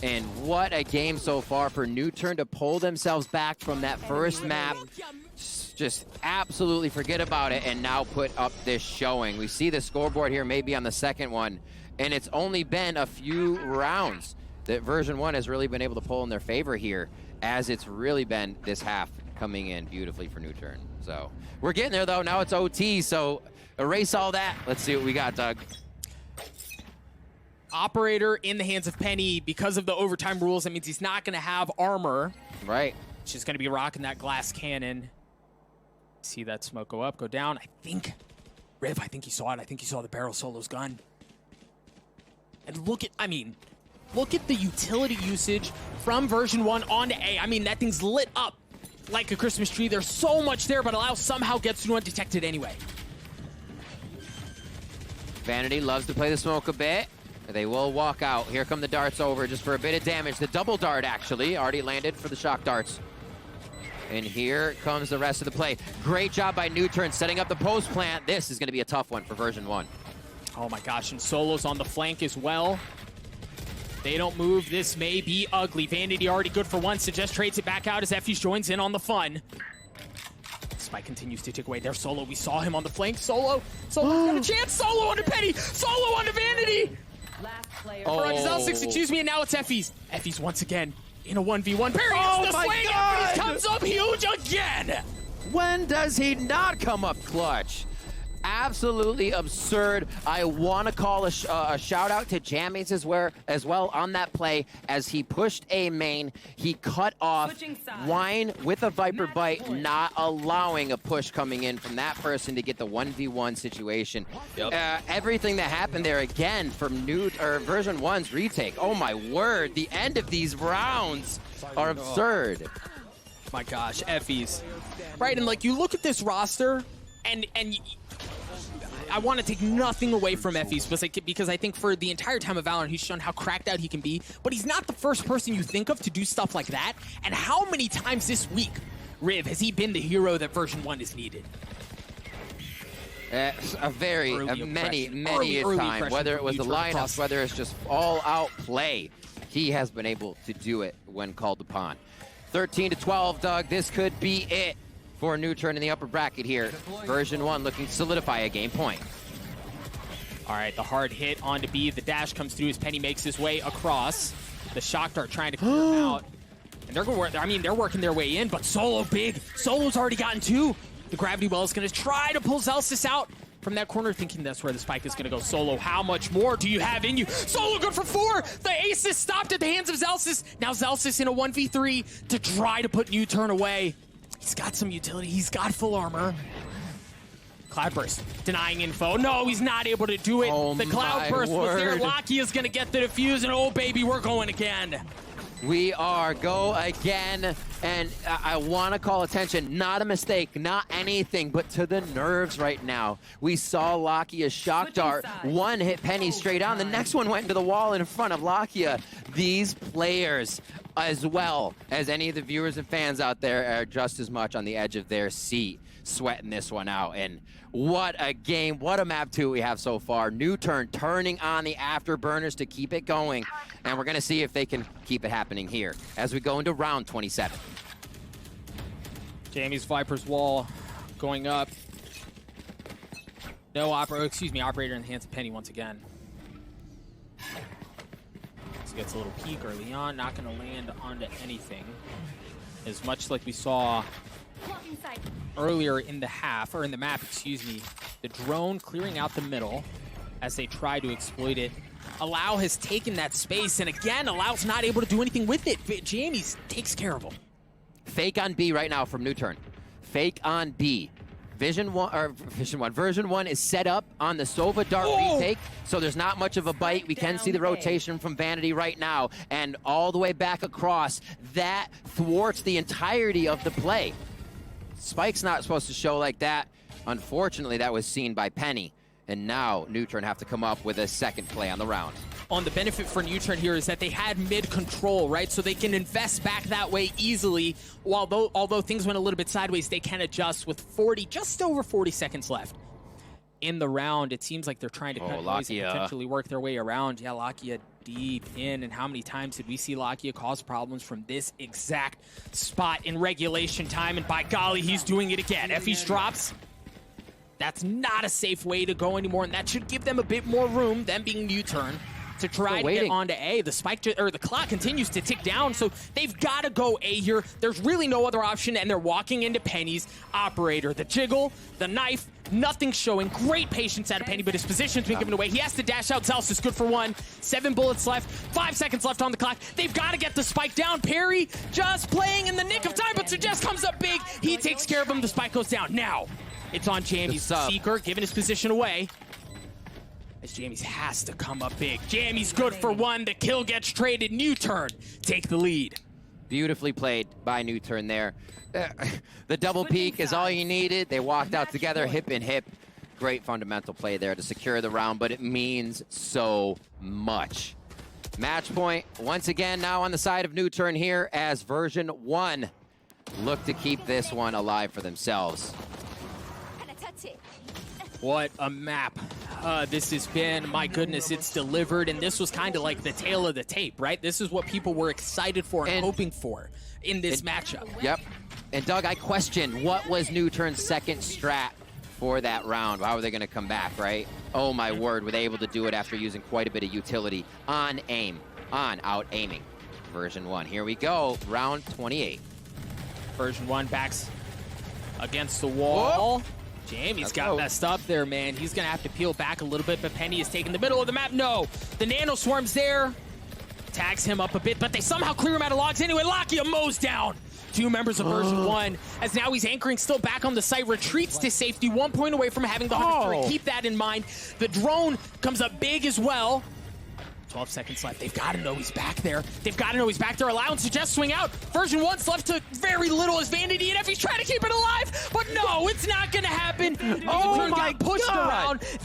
[SPEAKER 2] And what a game so far for NUTURN to pull themselves back from that first map. Just absolutely forget about it and now put up this showing. We see the scoreboard here maybe on the second one, and it's only been a few rounds that version 1 has really been able to pull in their favor here, as it's really been this half coming in beautifully for NUTURN. So we're getting there though. Now it's OT, so erase all that. Let's see what we got, Doug.
[SPEAKER 1] Operator in the hands of Penny. Because of the overtime rules, that means he's not going to have armor.
[SPEAKER 2] Right.
[SPEAKER 1] Which is going to be rocking that glass cannon. See that smoke go up, go down. I think, Riv, I think he saw it. I think he saw the barrel solo's gun. And look at, look at the utility usage from version 1 onto A. I mean, that thing's lit up like a Christmas tree. There's so much there, but Allow somehow gets through undetected anyway.
[SPEAKER 2] Vanity loves to play the smoke a bit. They will walk out. Here come the darts over just for a bit of damage. The double dart, actually, already landed for the shock darts. And here comes the rest of the play. Great job by NUTURN setting up the post plant. This is going to be a tough one for version 1.
[SPEAKER 1] Oh my gosh, and Solo's on the flank as well. They don't move. This may be ugly. Vanity already good for one. Suggest trades it back out as effys joins in on the fun. Spike continues to tick away. There's Solo. We saw him on the flank. Solo's got a chance. Solo onto Penny. Solo onto Vanity.
[SPEAKER 3] Last player.
[SPEAKER 1] Or zellsis, excuse me, and now it's effys. Effys once again in a 1v1. Peri
[SPEAKER 2] Oh
[SPEAKER 1] the
[SPEAKER 2] my
[SPEAKER 1] swing.
[SPEAKER 2] God!
[SPEAKER 1] Effys comes up huge again.
[SPEAKER 2] When does he not come up clutch? Absolutely absurd. I want to call a shout out to jammyz as well on that play. As he pushed A main, he cut off Wine with a Viper bite, not allowing a push coming in from that person to get the 1v1 situation. Yep. Everything that happened there again from version 1's retake. Oh my word, the end of these rounds are absurd.
[SPEAKER 1] My gosh, effys. Right, and like you look at this roster, and I want to take nothing away from effys because I think for the entire time of Valorant, he's shown how cracked out he can be, but he's not the first person you think of to do stuff like that. And how many times this week, Riv, has he been the hero that version 1 is needed?
[SPEAKER 2] Many times, whether it was the lineups, whether it's just all-out play, he has been able to do it when called upon. 13-12, Doug. This could be it for NUTURN in the upper bracket here. Version 1 looking to solidify a game point.
[SPEAKER 1] All right, the hard hit onto B. The dash comes through as Penny makes his way across. The shock dart trying to clear him out. And they're going. I mean, they're working their way in, but Solo big. Solo's already gotten 2. The gravity well is going to try to pull zellsis out from that corner, thinking that's where the spike is going to go. Solo, how much more do you have in you? Solo good for 4. The ace is stopped at the hands of zellsis. Now zellsis in a 1v3 to try to put NUTURN away. He's got some utility. He's got full armor. Cloudburst denying info. No, he's not able to do it.
[SPEAKER 2] Oh,
[SPEAKER 1] the Cloudburst was there. Lakia is going to get the defuse, and oh, baby, we're going again.
[SPEAKER 2] We are go again, and I want to call attention, not a mistake, not anything, but to the nerves right now. We saw Lakia's shock dart. One hit Penny straight on. The next one went into the wall in front of Lakia. These players, as well as any of the viewers and fans out there, are just as much on the edge of their seat, sweating this one out. And what a game, what a map 2 we have so far. NUTURN turning on the afterburners to keep it going. And we're going to see if they can keep it happening here as we go into round 27.
[SPEAKER 1] jammyz Viper's wall going up. No operator in the hands of Penny once again. This gets a little peek early on, not going to land onto anything. As much like we saw earlier in the half, or in the map, excuse me, the drone clearing out the middle as they try to exploit it. Allow has taken that space, and again, Allow's not able to do anything with it. jammyz takes care of him.
[SPEAKER 2] Fake on B right now from NUTURN. Fake on B. Version 1 is set up on the Sova Dart retake, so there's not much of a bite. We can see the rotation from Vanity right now, and all the way back across. That thwarts the entirety of the play. Spike's not supposed to show like that. Unfortunately, that was seen by Penny, and now NUTURN have to come up with a second play on the round.
[SPEAKER 1] On the benefit for NUTURN here is that they had mid control, right? So they can invest back that way easily. Although things went a little bit sideways, they can adjust with just over 40 seconds left in the round. It seems like they're trying to cut noise and potentially work their way around. Yeah, Lakia deep in, and how many times did we see Lakia cause problems from this exact spot in regulation time? And by golly, he's doing it again. effys drops. That's not a safe way to go anymore, and that should give them a bit more room, them being NUTURN, to try to get onto A. The spike or the clock continues to tick down, so they've got to go A here. There's really no other option, and they're walking into Penny's operator. The jiggle, the knife, nothing showing. Great patience out of Penny, but his position's been given away. He has to dash out. zellsis good for 1. 7 bullets left. 5 seconds left on the clock. They've got to get the spike down. Peri just playing in the nick of time, but Suggest comes up big. He takes care of him. The spike goes down. Now, it's on jammyz. Seeker giving his position away. As jammyz has to come up big. jammyz good for 1. The kill gets traded. NUTURN take the lead.
[SPEAKER 2] Beautifully played by NUTURN there. The double peek is all you needed. They walked out together, hip and hip. Great fundamental play there to secure the round, but it means so much. Match point once again now on the side of NUTURN here as version 1 look to keep this one alive for themselves.
[SPEAKER 1] What a map this has been. My goodness, it's delivered, and this was kind of like the tail of the tape, right? This is what people were excited for and hoping for in this matchup.
[SPEAKER 2] Yep. And Doug, I question what was NUTURN's second strat for that round. How were they going to come back, right? Oh my word, were they able to do it after using quite a bit of utility on aim, on out aiming. Version 1, here we go, round 28.
[SPEAKER 1] Version 1 backs against the wall. jammyz got messed up there, man. He's going to have to peel back a little bit, but Penny is taking the middle of the map. No, the nano swarm's there. Tags him up a bit, but they somehow clear him out of logs anyway. Lakia mows down 2 members of version 1, as now he's anchoring still back on the site, retreats to safety, 1 point away from having the 100. Keep that in mind. The drone comes up big as well. 12 seconds left. They've got to know he's back there. They've got to know he's back there. Allowing Suggest swing out. Version 1's left to very little as Vanity and effys trying to keep it alive, but no, it's not going to happen.
[SPEAKER 2] Oh my
[SPEAKER 1] got pushed
[SPEAKER 2] God.
[SPEAKER 1] around.